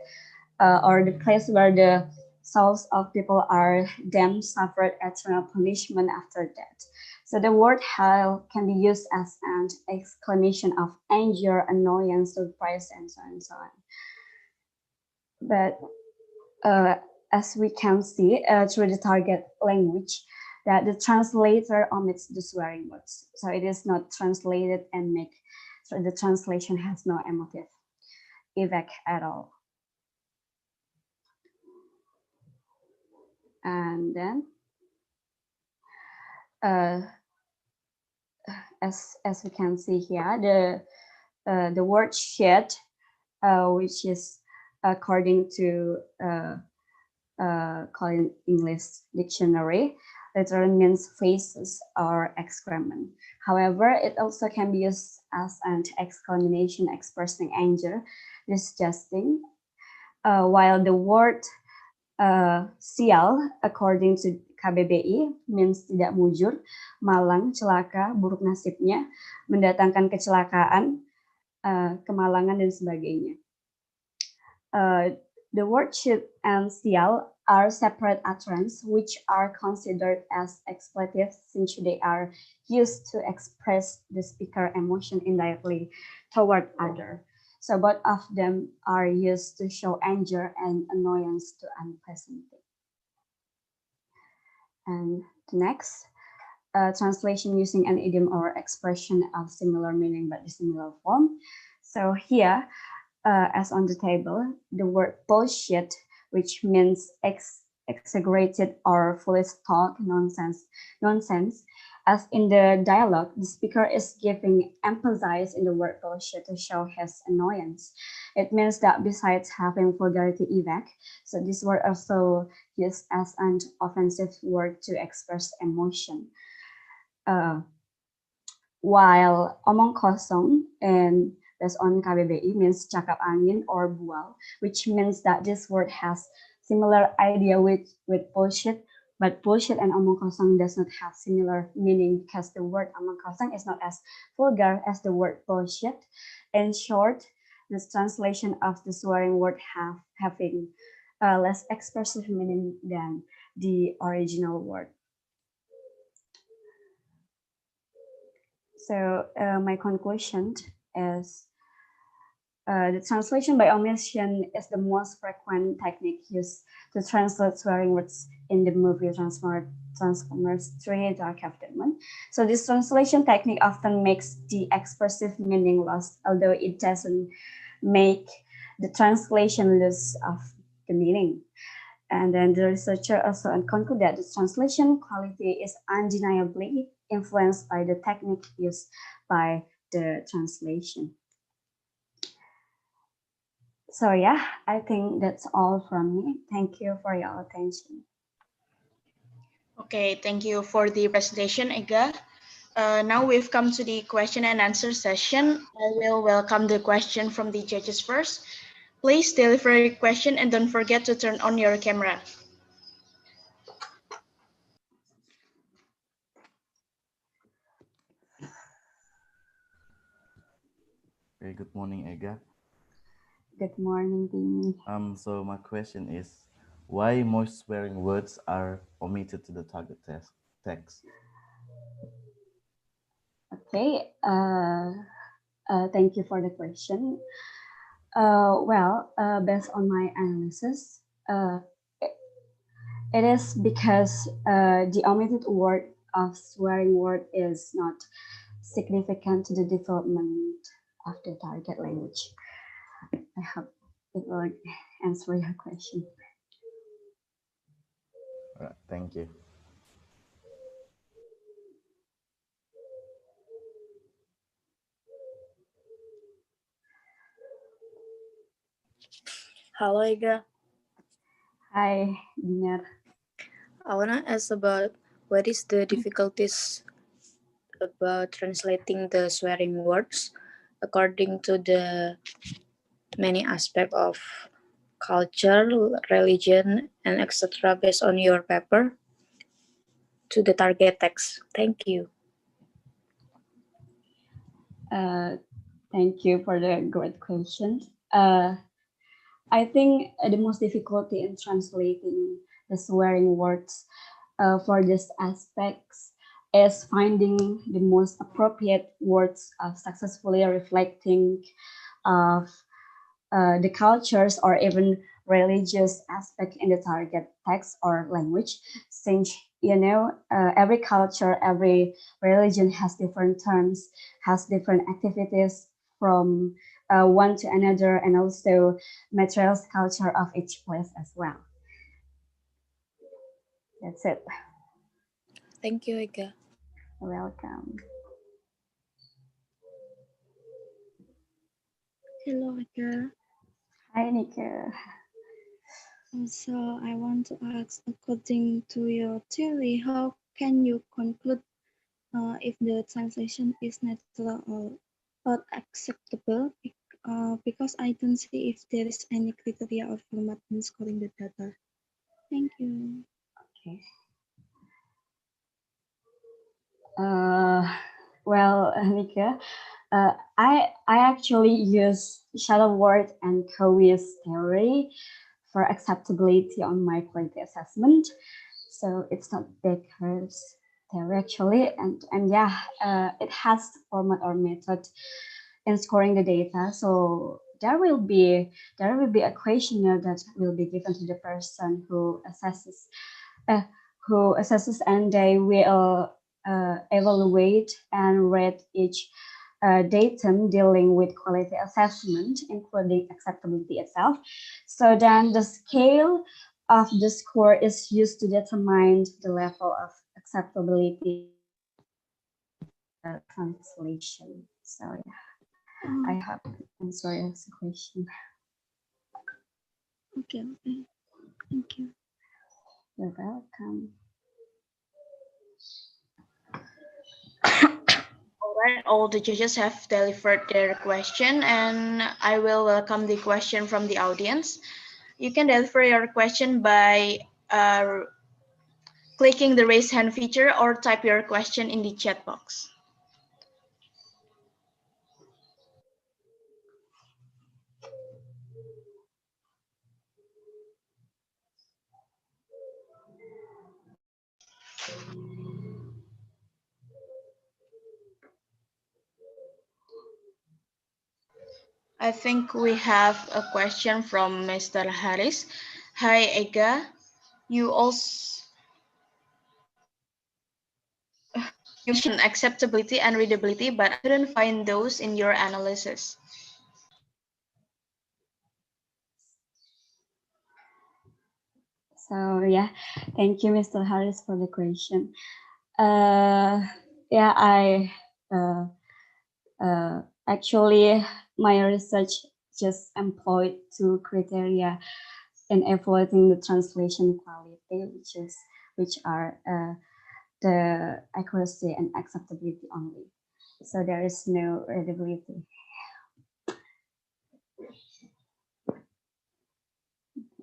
or the place where the souls of people are damned, suffered eternal punishment after death. So the word hell can be used as an exclamation of anger, annoyance, surprise, and so on and so on. But as we can see through the target language, that the translator omits the swearing words. So it is not translated and so the translation has no emotive effect at all. And then as we can see here, the word shed, which is according to Collins English Dictionary, literally means faces or excrement. However, it also can be used as an exclamation expressing anger, disgusting. While the word sial, according to KBBI, means tidak mujur, malang, celaka, buruk nasibnya, mendatangkan kecelakaan, kemalangan, dan sebagainya. The word shit and sial are separate utterances which are considered as expletives since they are used to express the speaker emotion indirectly toward other. So both of them are used to show anger and annoyance to unpleasant things. And next, translation using an idiom or expression of similar meaning but dissimilar form. So here, as on the table, the word bullshit, which means exaggerated or foolish talk, nonsense. As in the dialogue, the speaker is giving emphasis in the word bullshit to show his annoyance. It means that besides having vulgarity effect, so this word also used as an offensive word to express emotion. While omong kosong and based on KBBI means cakap angin or bual, which means that this word has similar idea with bullshit, but bullshit and omong kosong does not have similar meaning because the word omong kosong is not as vulgar as the word bullshit. In short, this translation of the swearing word having less expressive meaning than the original word. So my conclusion is the translation by omission is the most frequent technique used to translate swearing words in the movie Transformers 3: Dark of the Moon. So this translation technique often makes the expressive meaning lost, although it doesn't make the translation lose of the meaning. And then the researcher also concluded that the translation quality is undeniably influenced by the technique used by the translation. So yeah, I think that's all from me. Thank you for your attention. Okay, thank you for the presentation, Ega. Now we've come to the question and answer session. I will welcome the question from the judges first. Please deliver your question and don't forget to turn on your camera. Okay, good morning, Ega. Good morning, Timmy. So my question is, why most swearing words are omitted to the target text? Okay, thank you for the question. Based on my analysis, it is because the omitted word of swearing word is not significant to the development of the target language. I hope it will answer your question. All right, thank you. Hello, Ega. Hi, Dinar. I wanna ask about what is the difficulties about translating the swearing words according to the many aspects of culture, religion, and etc. based on your paper to the target text. Thank you. Thank you for the great question. I think the most difficulty in translating the swearing words for these aspects is finding the most appropriate words of successfully reflecting of the cultures or even religious aspect in the target text or language, since every culture, every religion has different terms, has different activities from one to another, and also materials culture of each place as well. That's it. Thank you, Ega. You're welcome. Hello, Eka. Hi, Nika. So I want to ask, according to your theory, how can you conclude if the translation is natural or acceptable? Because I don't see if there is any criteria or format in scoring the data. Thank you. Okay. Well, Nika, I actually use Shadowworth and Cowie's theory for acceptability on my quality assessment. So it's not Baker's theory actually, and yeah, it has format or method in scoring the data. So there will be a questionnaire that will be given to the person uh, who assesses, and they will evaluate and rate each datum dealing with quality assessment, including acceptability itself. So then the scale of the score is used to determine the level of acceptability translation. So yeah, I hope I answer your question. Okay, okay. Thank you. You're welcome. All right, all the judges have delivered their question, and I will welcome the question from the audience. You can deliver your question by clicking the raise hand feature or type your question in the chat box. I think we have a question from Mr. Haris. Hi, Ega. You also you mentioned acceptability and readability, but I couldn't find those in your analysis. So yeah, thank you, Mr. Harris, for the question. Yeah, I actually my research just employed two criteria in evaluating the translation quality, which are the accuracy and acceptability only. So there is no readability.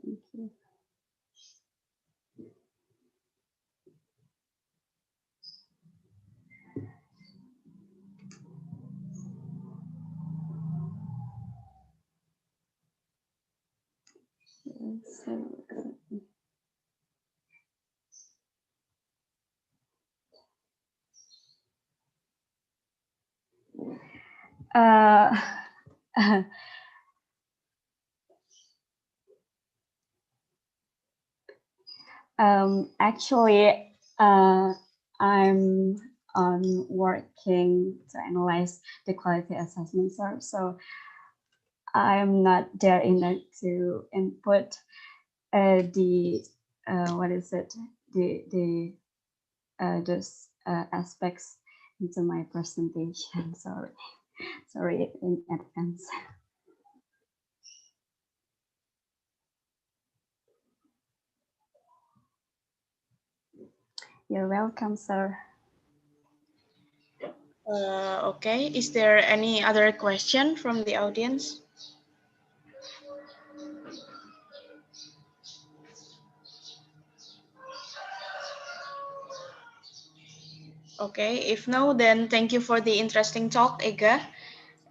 Thank you. Uh, actually, I'm working to analyze the quality assessment sir. So I'm not there enough to input the what is it those aspects into my presentation. Sorry in advance. You're welcome, sir. Okay, is there any other question from the audience? Okay, if no, then thank you for the interesting talk, Ega.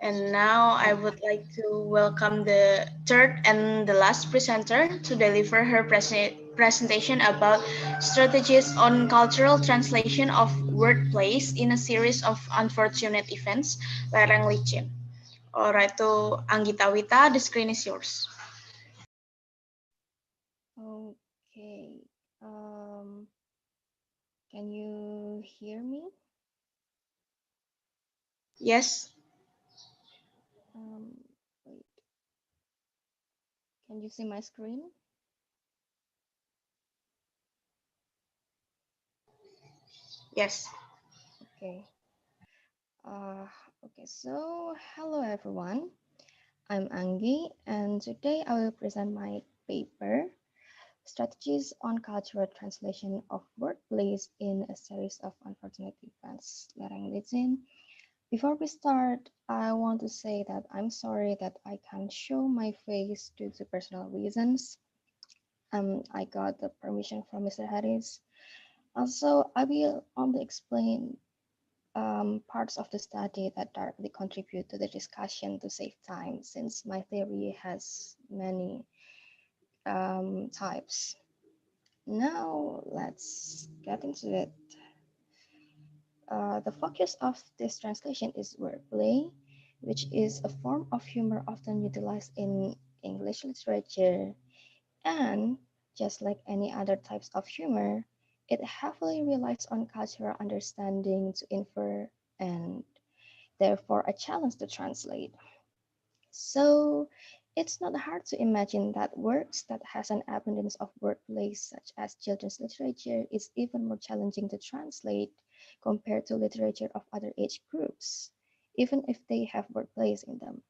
And now I would like to welcome the third and the last presenter to deliver her presentation about strategies on cultural translation of wordplays in a series of unfortunate events, Lereng Licin. All right, to Anggita Wita, the screen is yours. Okay. Can you hear me? Yes. Wait. Can you see my screen? Yes. Okay. Okay. So, hello everyone. I'm Anggi, and today I will present my paper, Strategies on Cultural Translation of Workplace in a Series of Unfortunate Events, Lereng Lizin. Before we start, I want to say that I'm sorry that I can't show my face due to personal reasons. I got the permission from Mr. Harris. Also, I will only explain parts of the study that directly contribute to the discussion to save time, since my theory has many types. Now, let's get into it. The focus of this translation is wordplay, which is a form of humor often utilized in English literature. And just like any other types of humor, it heavily relies on cultural understanding to infer and therefore a challenge to translate. So it's not hard to imagine that works that has an abundance of wordplay such as children's literature is even more challenging to translate compared to literature of other age groups, even if they have wordplays in them.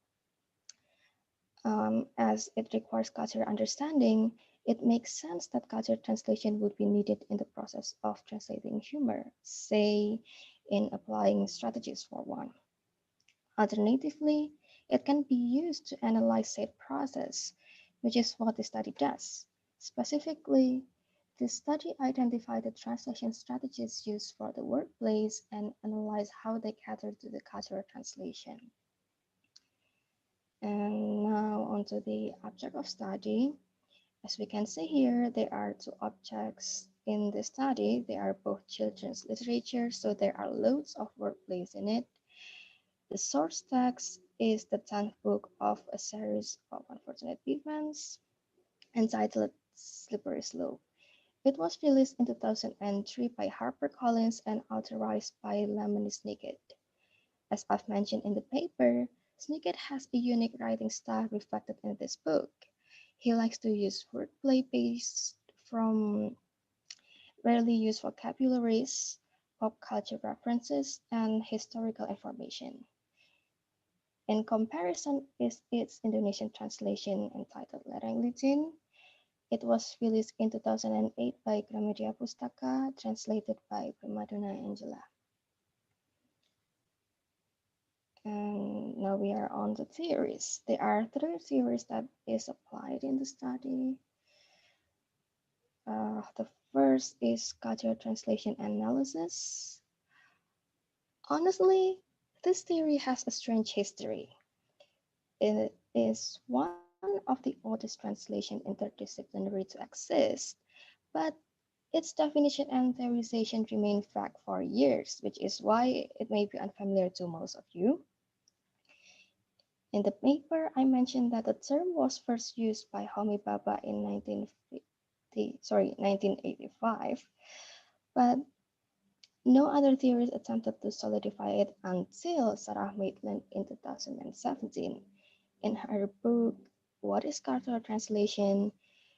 As it requires cultural understanding, it makes sense that cultural translation would be needed in the process of translating humor, say in applying strategies for one. Alternatively, it can be used to analyze said process, which is what the study does. Specifically, the study identified the translation strategies used for the workplace and analyzed how they cater to the cultural translation. And now onto the object of study. As we can see here, there are two objects in the study. They are both children's literature, so there are loads of wordplays in it. The source text is the 10th book of a series of unfortunate events entitled Slippery Slope. It was released in 2003 by HarperCollins and authorized by Lemony Snicket. As I've mentioned in the paper, Snicket has a unique writing style reflected in this book. He likes to use wordplay based from rarely used vocabularies, pop culture references, and historical information. In comparison is its Indonesian translation entitled Lereng Licin. It was released in 2008 by Gramedia Pustaka, translated by Primadona Angela. And now we are on the theories. There are three theories that is applied in the study. The first is cultural translation analysis. Honestly, this theory has a strange history. It is one of the oldest translation interdisciplinary to exist, but its definition and theorization remain vague for years, which is why it may be unfamiliar to most of you. In the paper, I mentioned that the term was first used by Homi Bhabha in 1985, but no other theories attempted to solidify it until Sarah Maitland in 2017. In her book, What is Cultural Translation?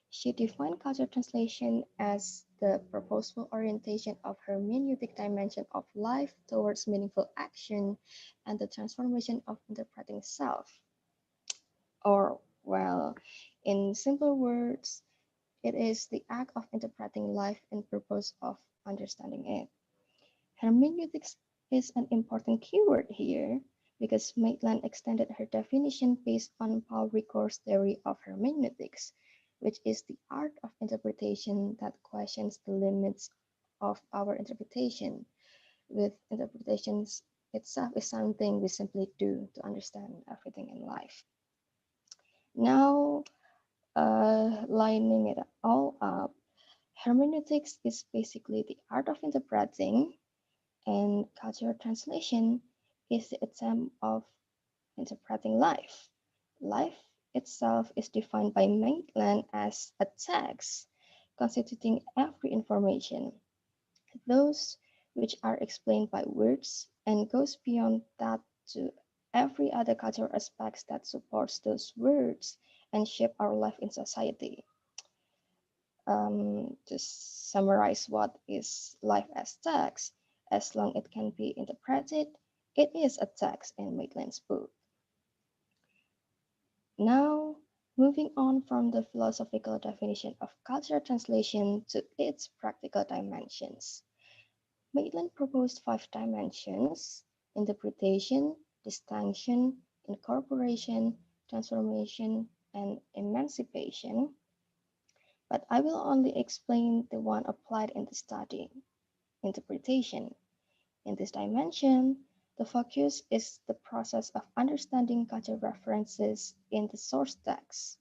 She defined cultural translation as the purposeful orientation of hermeneutic dimension of life towards meaningful action and the transformation of interpreting self. Or, well, in simple words, it is the act of interpreting life in purpose of understanding it. Hermeneutics is an important keyword here because Maitland extended her definition based on Paul Ricoeur's theory of hermeneutics, which is the art of interpretation that questions the limits of our interpretation, with interpretations itself is something we simply do to understand everything in life. Now, lining it all up, hermeneutics is basically the art of interpreting, and cultural translation is the attempt of interpreting life. Life itself is defined by Maitland as a text constituting every information, those which are explained by words, and goes beyond that to every other cultural aspects that supports those words and shape our life in society. To summarize what is life as text, as long it can be interpreted, it is a text in Maitland's book. Now, moving on from the philosophical definition of cultural translation to its practical dimensions. Maitland proposed 5 dimensions: interpretation, distinction, incorporation, transformation, and emancipation. But I will only explain the one applied in the study, interpretation. In this dimension, the focus is the process of understanding cultural references in the source text.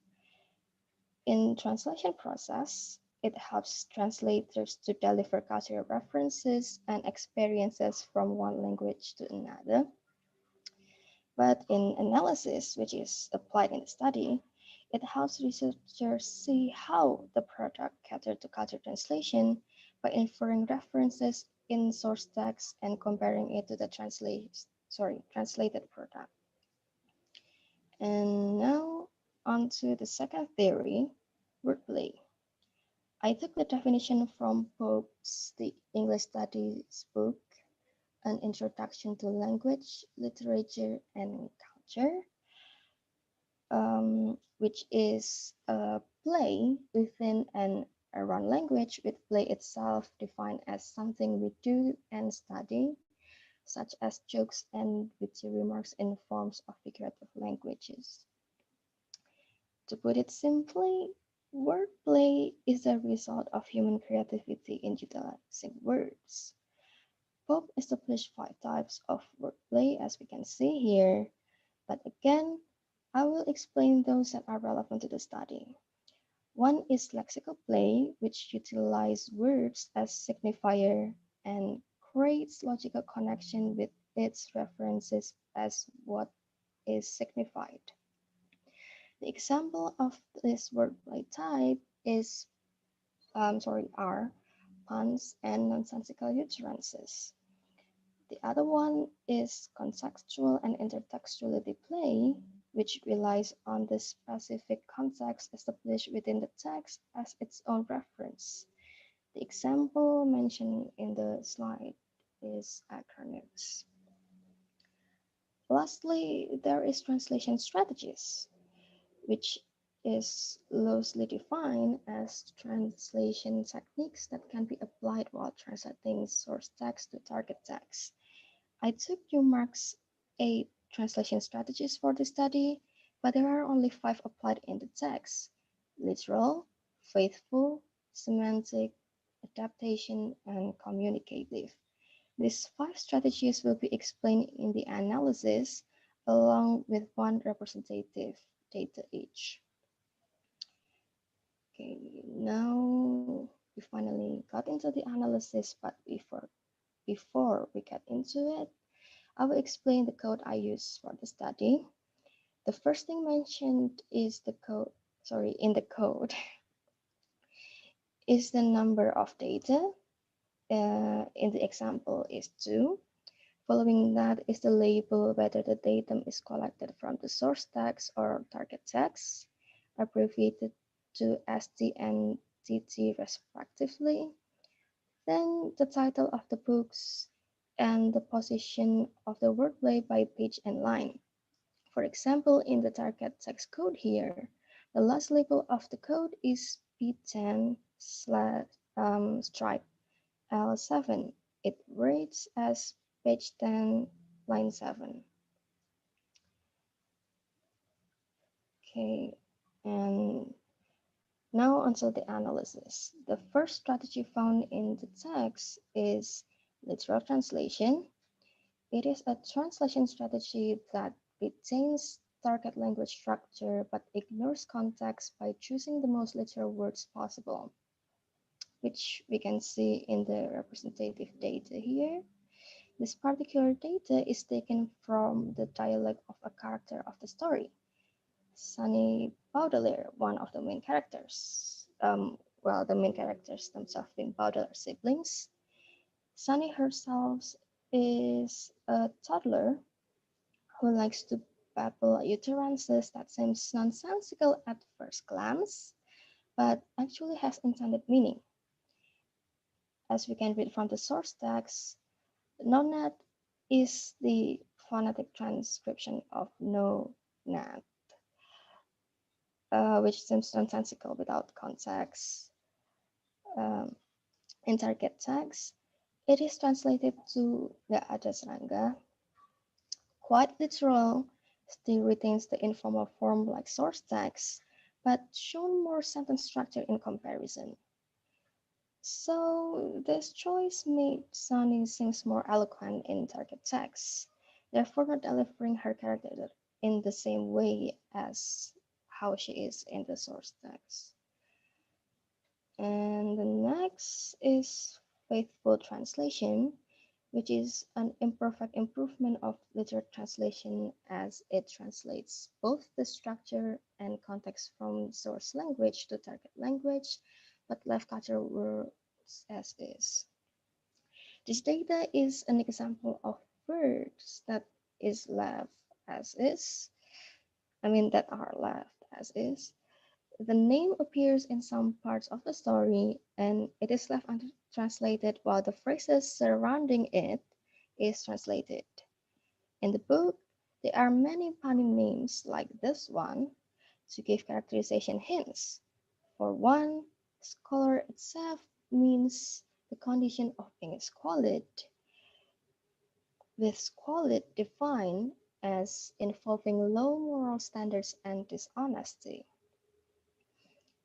In translation process, it helps translators to deliver cultural references and experiences from one language to another. But in analysis, which is applied in the study, it helps researchers see how the product catered to cultural translation by inferring references in source text and comparing it to the translated product. And now on to the second theory, wordplay. I took the definition from Pope's The English Studies book, An Introduction to Language, Literature, and Culture, which is a play within and around language, with play itself defined as something we do and study, such as jokes and witty remarks in forms of figurative languages. To put it simply, wordplay is a result of human creativity in utilizing words. Pope established 5 types of wordplay, as we can see here, but again, I will explain those that are relevant to the study. One is lexical play, which utilizes words as signifier and creates logical connection with its references as what is signified. The example of this wordplay type is are puns and nonsensical utterances. The other one is contextual and intertextuality play, which relies on the specific context established within the text as its own reference. The example mentioned in the slide is acronyms. Lastly, there is translation strategies, which is loosely defined as translation techniques that can be applied while translating source text to target text. I took Newmark's 8 translation strategies for the study, but there are only 5 applied in the text: literal, faithful, semantic, adaptation, and communicative. These 5 strategies will be explained in the analysis along with one representative data each. Okay, now we finally got into the analysis, but before we get into it, I will explain the code I use for the study. The first thing mentioned is in the code is the number of data. In the example is 2. Following that is the label whether the datum is collected from the source text or target text, abbreviated to ST and TT respectively. Then the title of the books and the position of the wordplay by page and line. For example, in the target text code here, the last label of the code is P10 stripe L7. It reads as page 10, line 7. Okay, and now onto the analysis. The first strategy found in the text is literal translation. It is a translation strategy that retains target language structure but ignores context by choosing the most literal words possible, which we can see in the representative data here. This particular data is taken from the dialogue of a character of the story, Sunny Baudelaire, one of the main characters. The main characters themselves being Baudelaire siblings. Sunny herself is a toddler who likes to babble utterances that seems nonsensical at first glance, but actually has intended meaning. As we can read from the source text, nonat is the phonetic transcription of no nat. which seems nonsensical without context. Um, in target text, it is translated to the ada serangga. Quite literal, still retains the informal form like source text, but shown more sentence structure in comparison. So this choice made Sunny seems more eloquent in target text, therefore not delivering her character in the same way as how she is in the source text. And the next is faithful translation, which is an imperfect improvement of literal translation as it translates both the structure and context from source language to target language, but left cultural words as is. This data is an example of words that is left as is, that are left as is. The name appears in some parts of the story and it is left untranslated while the phrases surrounding it is translated. In the book, there are many punning names like this one to give characterization hints. For one, scholar itself means the condition of being squalid, with squalid defined as involving low moral standards and dishonesty.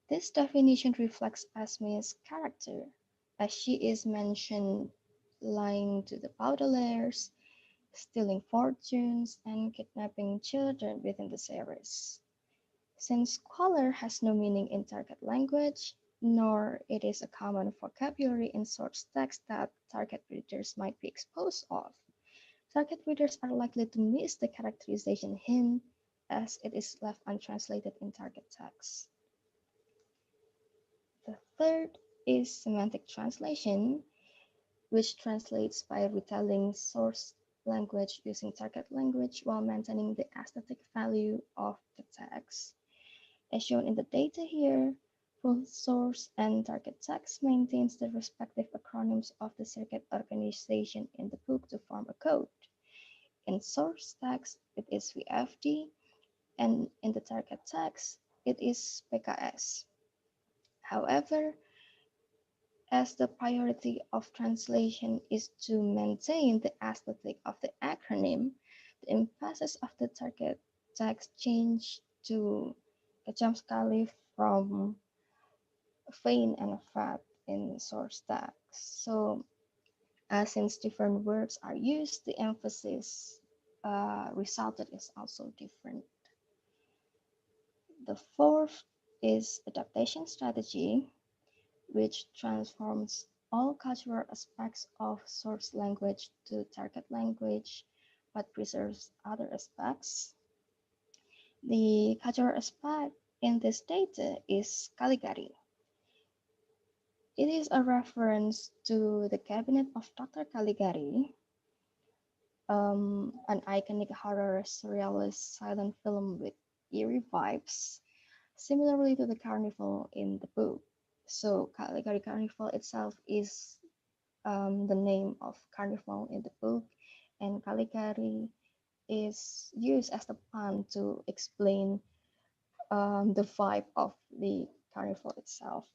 This definition reflects Esme's character, as she is mentioned lying to the Baudelaires, stealing fortunes, and kidnapping children within the series. Since squalor has no meaning in target language, nor it is a common vocabulary in source text that target readers might be exposed of, target readers are likely to miss the characterization hint as it is left untranslated in target text. The third is semantic translation, which translates by retelling source language using target language while maintaining the aesthetic value of the text. As shown in the data here, both source and target text maintains the respective acronyms of the circuit organization in the book to form a code. In source text, it is VFD, and in the target text, it is PKS. However, as the priority of translation is to maintain the aesthetic of the acronym, the emphasis of the target text changed to Kajam sekali from faint and fat in source text. So since different words are used, the emphasis resulted is also different. The fourth is adaptation strategy, which transforms all cultural aspects of source language to target language, but preserves other aspects. The cultural aspect in this data is Caligari. It is a reference to the Cabinet of Dr. Caligari, an iconic horror surrealist silent film with eerie vibes, similarly to the carnival in the book. So Caligari Carnival itself is the name of carnival in the book, and Caligari is used as the pun to explain the vibe of the carnival itself.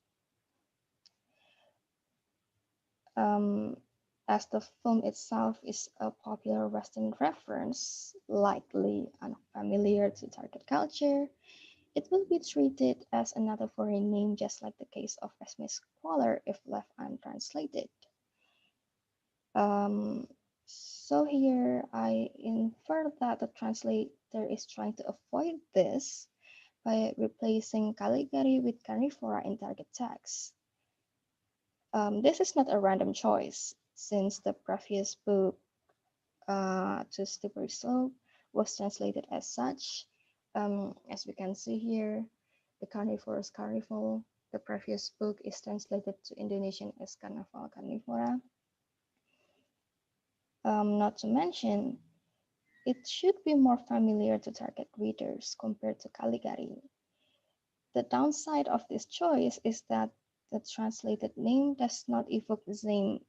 As the film itself is a popular Western reference, likely unfamiliar to target culture, it will be treated as another foreign name, just like the case of Esme's Squalor if left untranslated. So here I infer that the translator is trying to avoid this by replacing Caligari with Carnivora in target text. This is not a random choice, since the previous book, To Slippery Slope, was translated as such. As we can see here, the Carnivorous Carnival, the previous book is translated to Indonesian as Carnaval Carnivora. Not to mention, it should be more familiar to target readers compared to Caligari. The downside of this choice is that the translated name does not evoke the same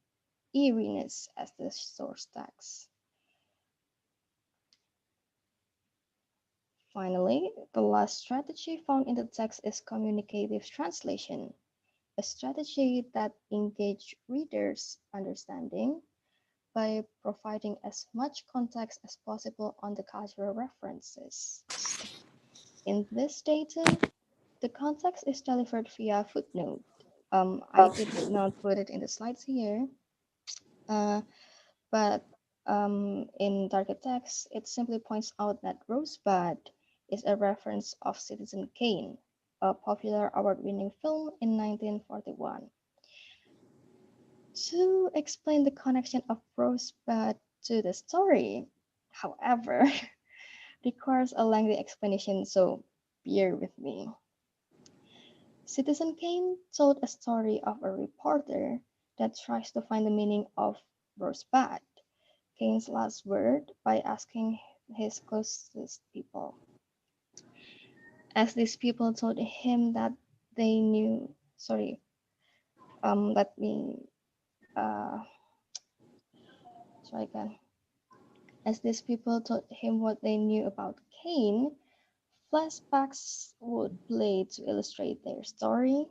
eeriness as the source text. Finally, the last strategy found in the text is communicative translation, a strategy that engages readers' understanding by providing as much context as possible on the cultural references. In this data, the context is delivered via footnote. I did not put it in the slides here, but in target text, it simply points out that Rosebud is a reference of Citizen Kane, a popular award-winning film in 1941. To explain the connection of Rosebud to the story, however, requires a lengthy explanation, so bear with me. Citizen Kane told a story of a reporter that tries to find the meaning of Rosebud, Kane's last word, by asking his closest people. As these people told him that they knew, let me try again. As these people told him what they knew about Kane, flashbacks would play to illustrate their story.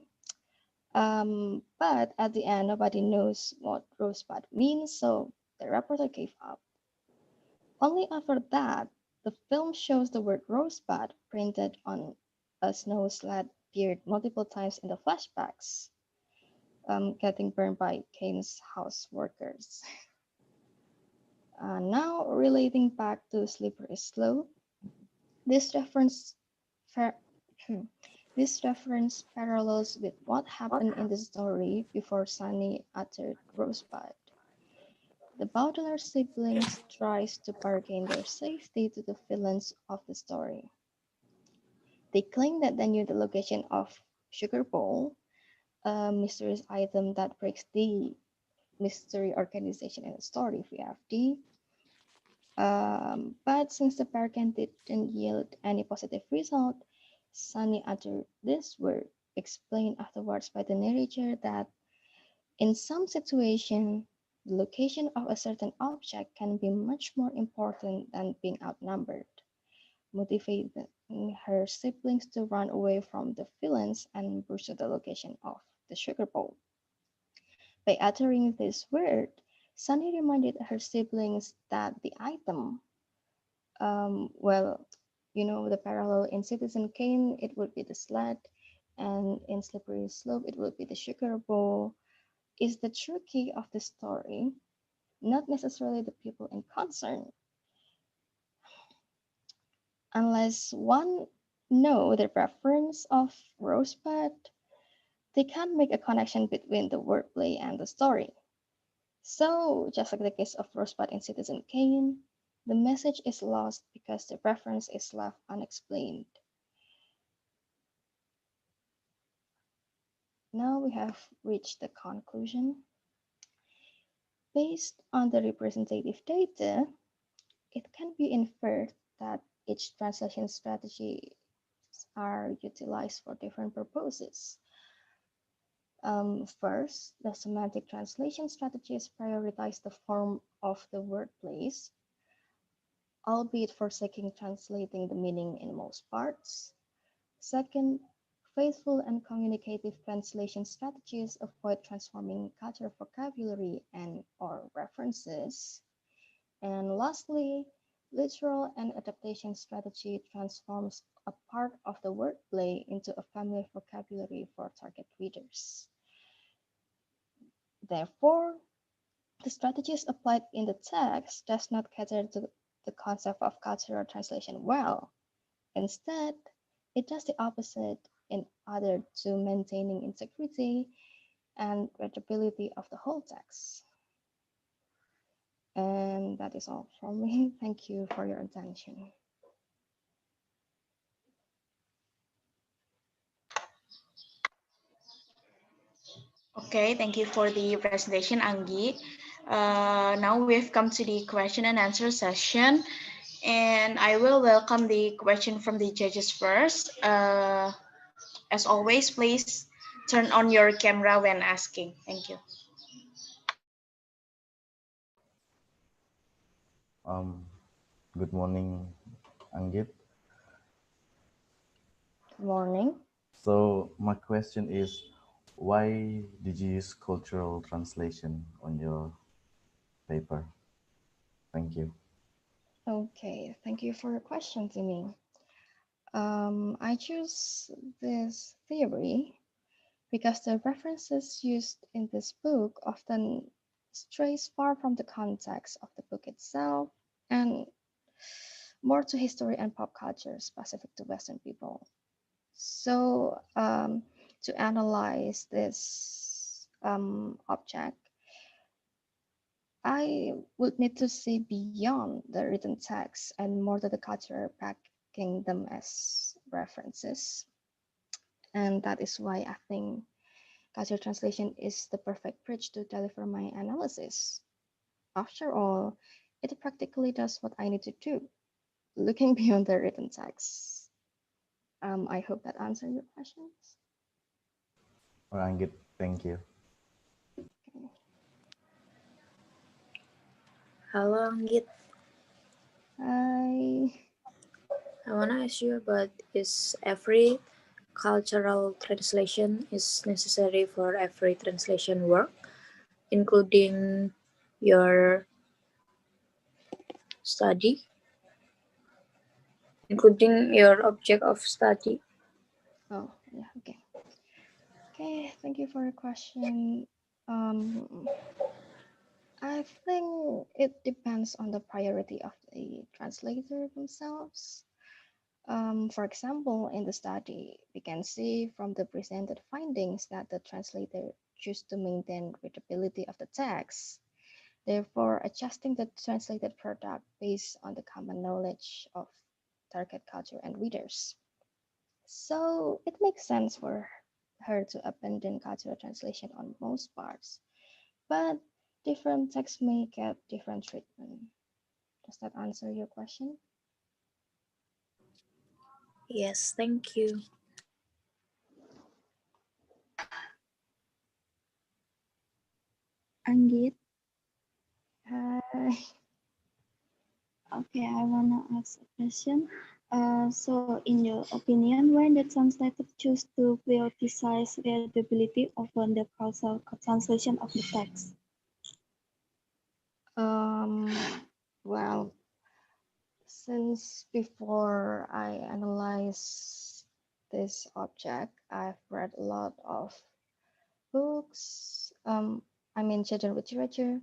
But at the end, nobody knows what Rosebud means, so the reporter gave up. Only after that, the film shows the word Rosebud printed on a snow sled appeared multiple times in the flashbacks, getting burned by Kane's house workers. Now, relating back to Slippery Slope, this reference parallels with what happened in the story before Sunny uttered Rosebud. The Baudelaire siblings tries to bargain their safety to the villains of the story. They claim that they knew the location of Sugar Bowl, a mysterious item that breaks the mystery organization in the story, VFD. But since the bargain didn't yield any positive result, Sunny uttered this word, explained afterwards by the narrator that in some situation, the location of a certain object can be much more important than being outnumbered, motivating her siblings to run away from the villains and pursue the location of the Sugar Bowl. By uttering this word, Sunny reminded her siblings that the item, the parallel in Citizen Kane, it would be the sled, and in Slippery Slope, it would be the Sugar Bowl, is the true key of the story, not necessarily the people in concern. Unless one know the reference of Rosebud, they can't make a connection between the wordplay and the story. So, just like the case of Rosebud in Citizen Kane, the message is lost because the reference is left unexplained. Now we have reached the conclusion. Based on the representative data, it can be inferred that each translation strategy are utilized for different purposes. First, the semantic translation strategies prioritize the form of the word place, albeit forsaking translating the meaning in most parts. Second, faithful and communicative translation strategies avoid transforming cultural vocabulary and or references. And lastly, literal and adaptation strategy transforms a part of the wordplay into a familiar vocabulary for target readers. Therefore, the strategies applied in the text does not cater to the concept of cultural translation well. Instead, it does the opposite in order to maintaining integrity and readability of the whole text. And that is all from me. Thank you for your attention. Okay, thank you for the presentation, Anggi. Now we've come to the question and answer session, and I will welcome the question from the judges first. As always, please turn on your camera when asking. Thank you. Good morning, Anggit. Morning. So my question is, why did you use cultural translation on your paper? Thank you. Okay, thank you for your question, Timmy. I choose this theory because the references used in this book often strays far from the context of the book itself and more to history and pop culture specific to Western people. So, to analyze this object, I would need to see beyond the written text and more to the culture backing them as references. And that is why I think culture translation is the perfect bridge to deliver my analysis. After all, it practically does what I need to do, looking beyond the written text. I hope that answered your questions. Ranggit, thank you. Okay. Hello, Anggit. Hi. I want to ask you about, is every cultural translation is necessary for every translation work, including your study, including your object of study? Oh, yeah, okay. Okay, thank you for your question. I think it depends on the priority of the translator themselves. For example, in the study, we can see from the presented findings that the translator choose to maintain readability of the text, therefore adjusting the translated product based on the common knowledge of target culture and readers. So it makes sense for her to abandon cultural translation on most parts, but different texts may get different treatment. Does that answer your question? Yes, thank you. Anggit, Hi. okay, I wanna ask a question. So in your opinion, why the translator choose to prioritize readability over the causal translation of the text? Um, well, since before I analyze this object, I've read a lot of books. I mean, children literature.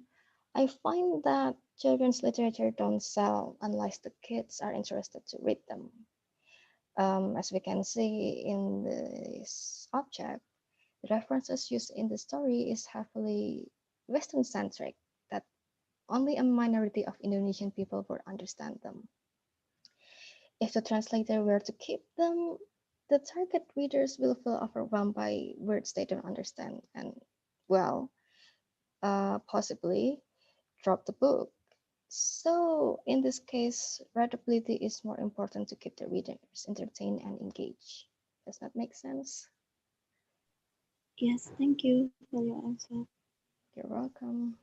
I find that children's literature don't sell unless the kids are interested to read them. As we can see in this object, the references used in the story is heavily Western centric, that only a minority of Indonesian people would understand them. If the translator were to keep them, the target readers will feel overwhelmed by words they don't understand and, well, possibly drop the book. So, in this case, readability is more important to keep the readers entertained and engaged. Does that make sense? Yes, thank you for your answer. You're welcome.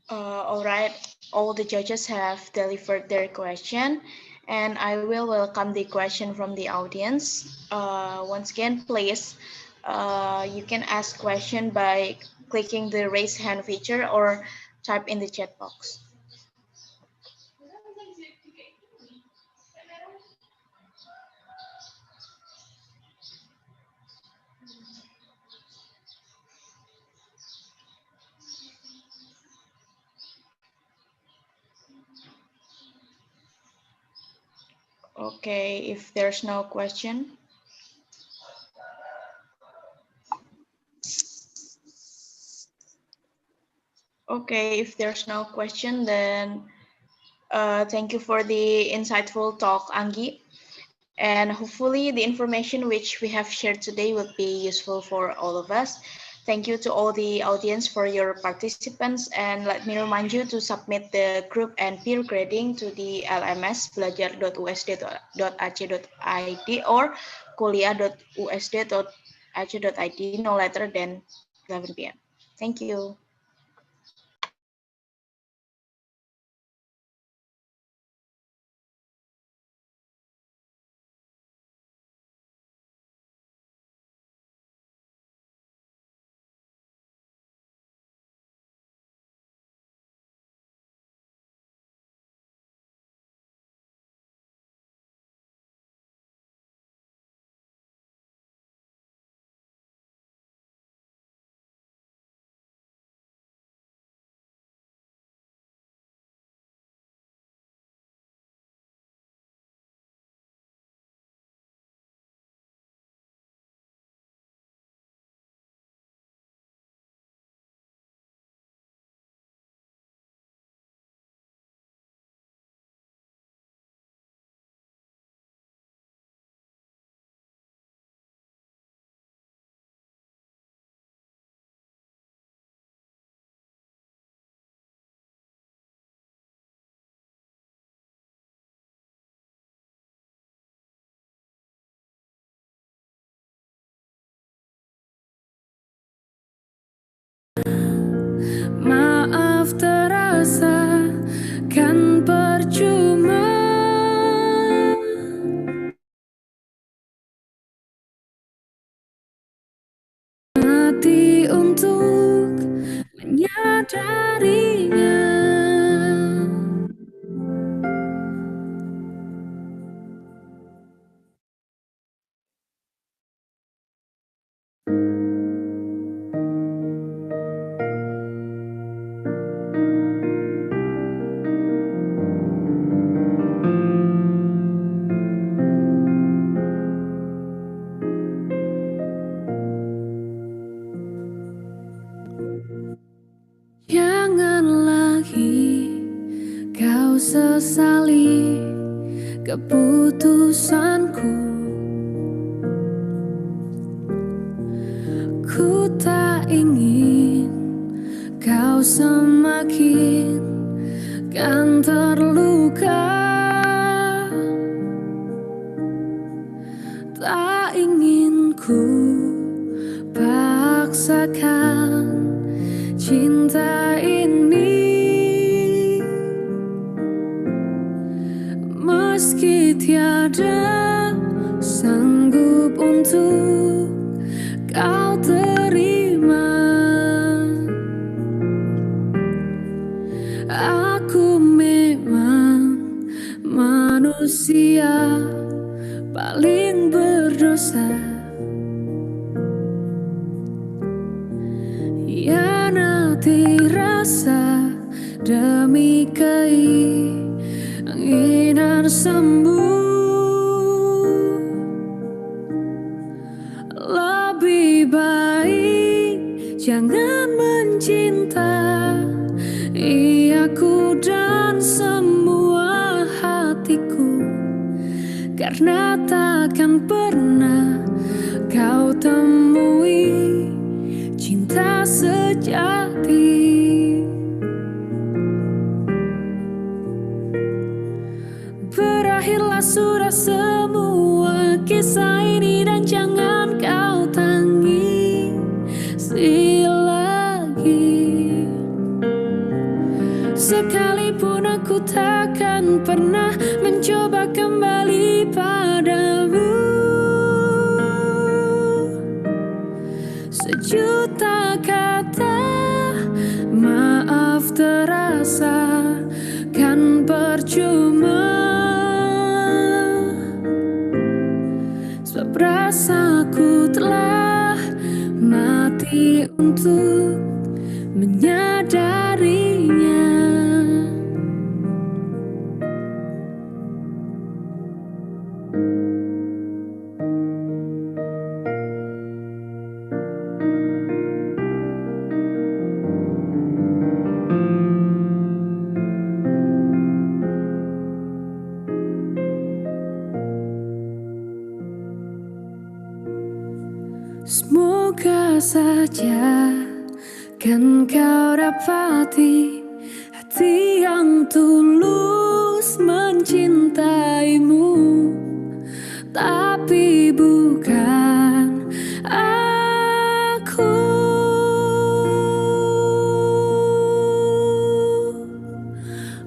All right, all the judges have delivered their question, and I will welcome the question from the audience. Once again, please, you can ask question by clicking the raise hand feature or type in the chat box. Okay, if there's no question. Okay, if there's no question, then thank you for the insightful talk, Anggi. And hopefully the information which we have shared today will be useful for all of us. Thank you to all the audience for your participants, and let me remind you to submit the group and peer grading to the LMS belajar.usd.ac.id or kuliah.usd.ac.id no later than 11 p.m. Thank you. menyadarinya. Jangan lagi kau sesali keputusanku. Ku tak ingin kau semakin kan terluka. Tak ingin ku paksakan cinta ini, meski tiada sanggup untuk kau terima. Aku memang manusia paling berdosa. Hianati rasa demi keinginan sembuh. Lebih baik jangan mencintai aku dan semua hatiku, karena takkan pernah kau temui cinta sejati. Berakhirlah sudah semua kisah ini dan jangan kau tangisi lagi. Sekalipun aku takkan pernah mencoba kembali padamu. Sejuta kata maaf terasa kan percuma, sebab rasaku telah mati untuk menyadarinya. Semoga saja kan kau dapati hati yang tulus mencintaimu, tapi bukan aku.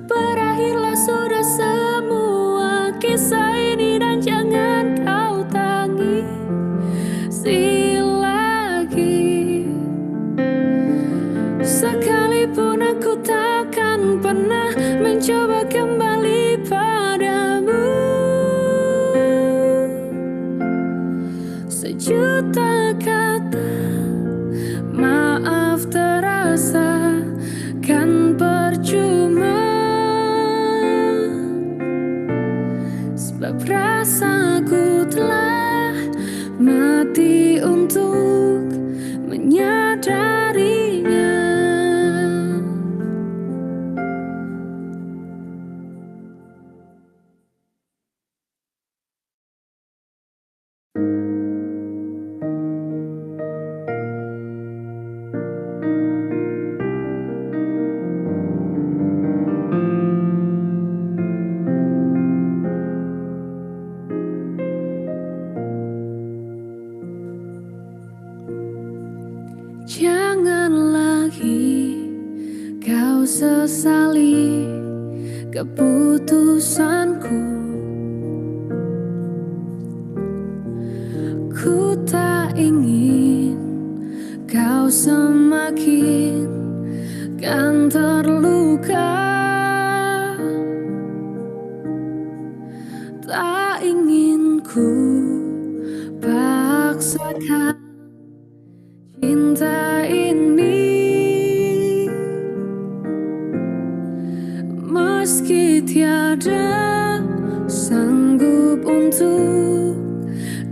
Berakhirlah sudah semua kisah ini dan jangan kau tangisi lagi. Sekalipun aku takkan pernah mencoba kembali padamu. Sejuta kata maaf terasa kan percuma, sebab rasaku telah mati untuk menyadarinya. Jangan lagi kau sesali keputusanku. Ku tak ingin kau semakin kan terluka. Tak ingin ku paksakan cinta ini, meski tiada sanggup untuk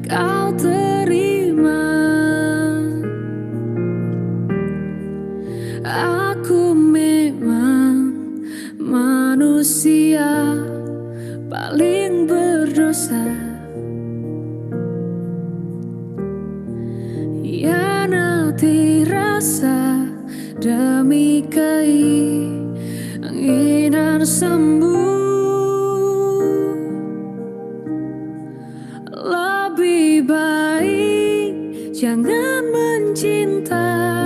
kau terima. Aku memang manusia paling berdosa, hianati rasa demi keinginan sembuh. Lebih baik jangan mencintai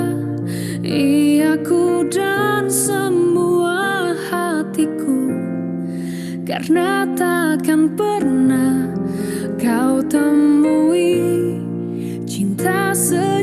aku dan semua hatiku, karena takkan pernah kau temui cinta sejati.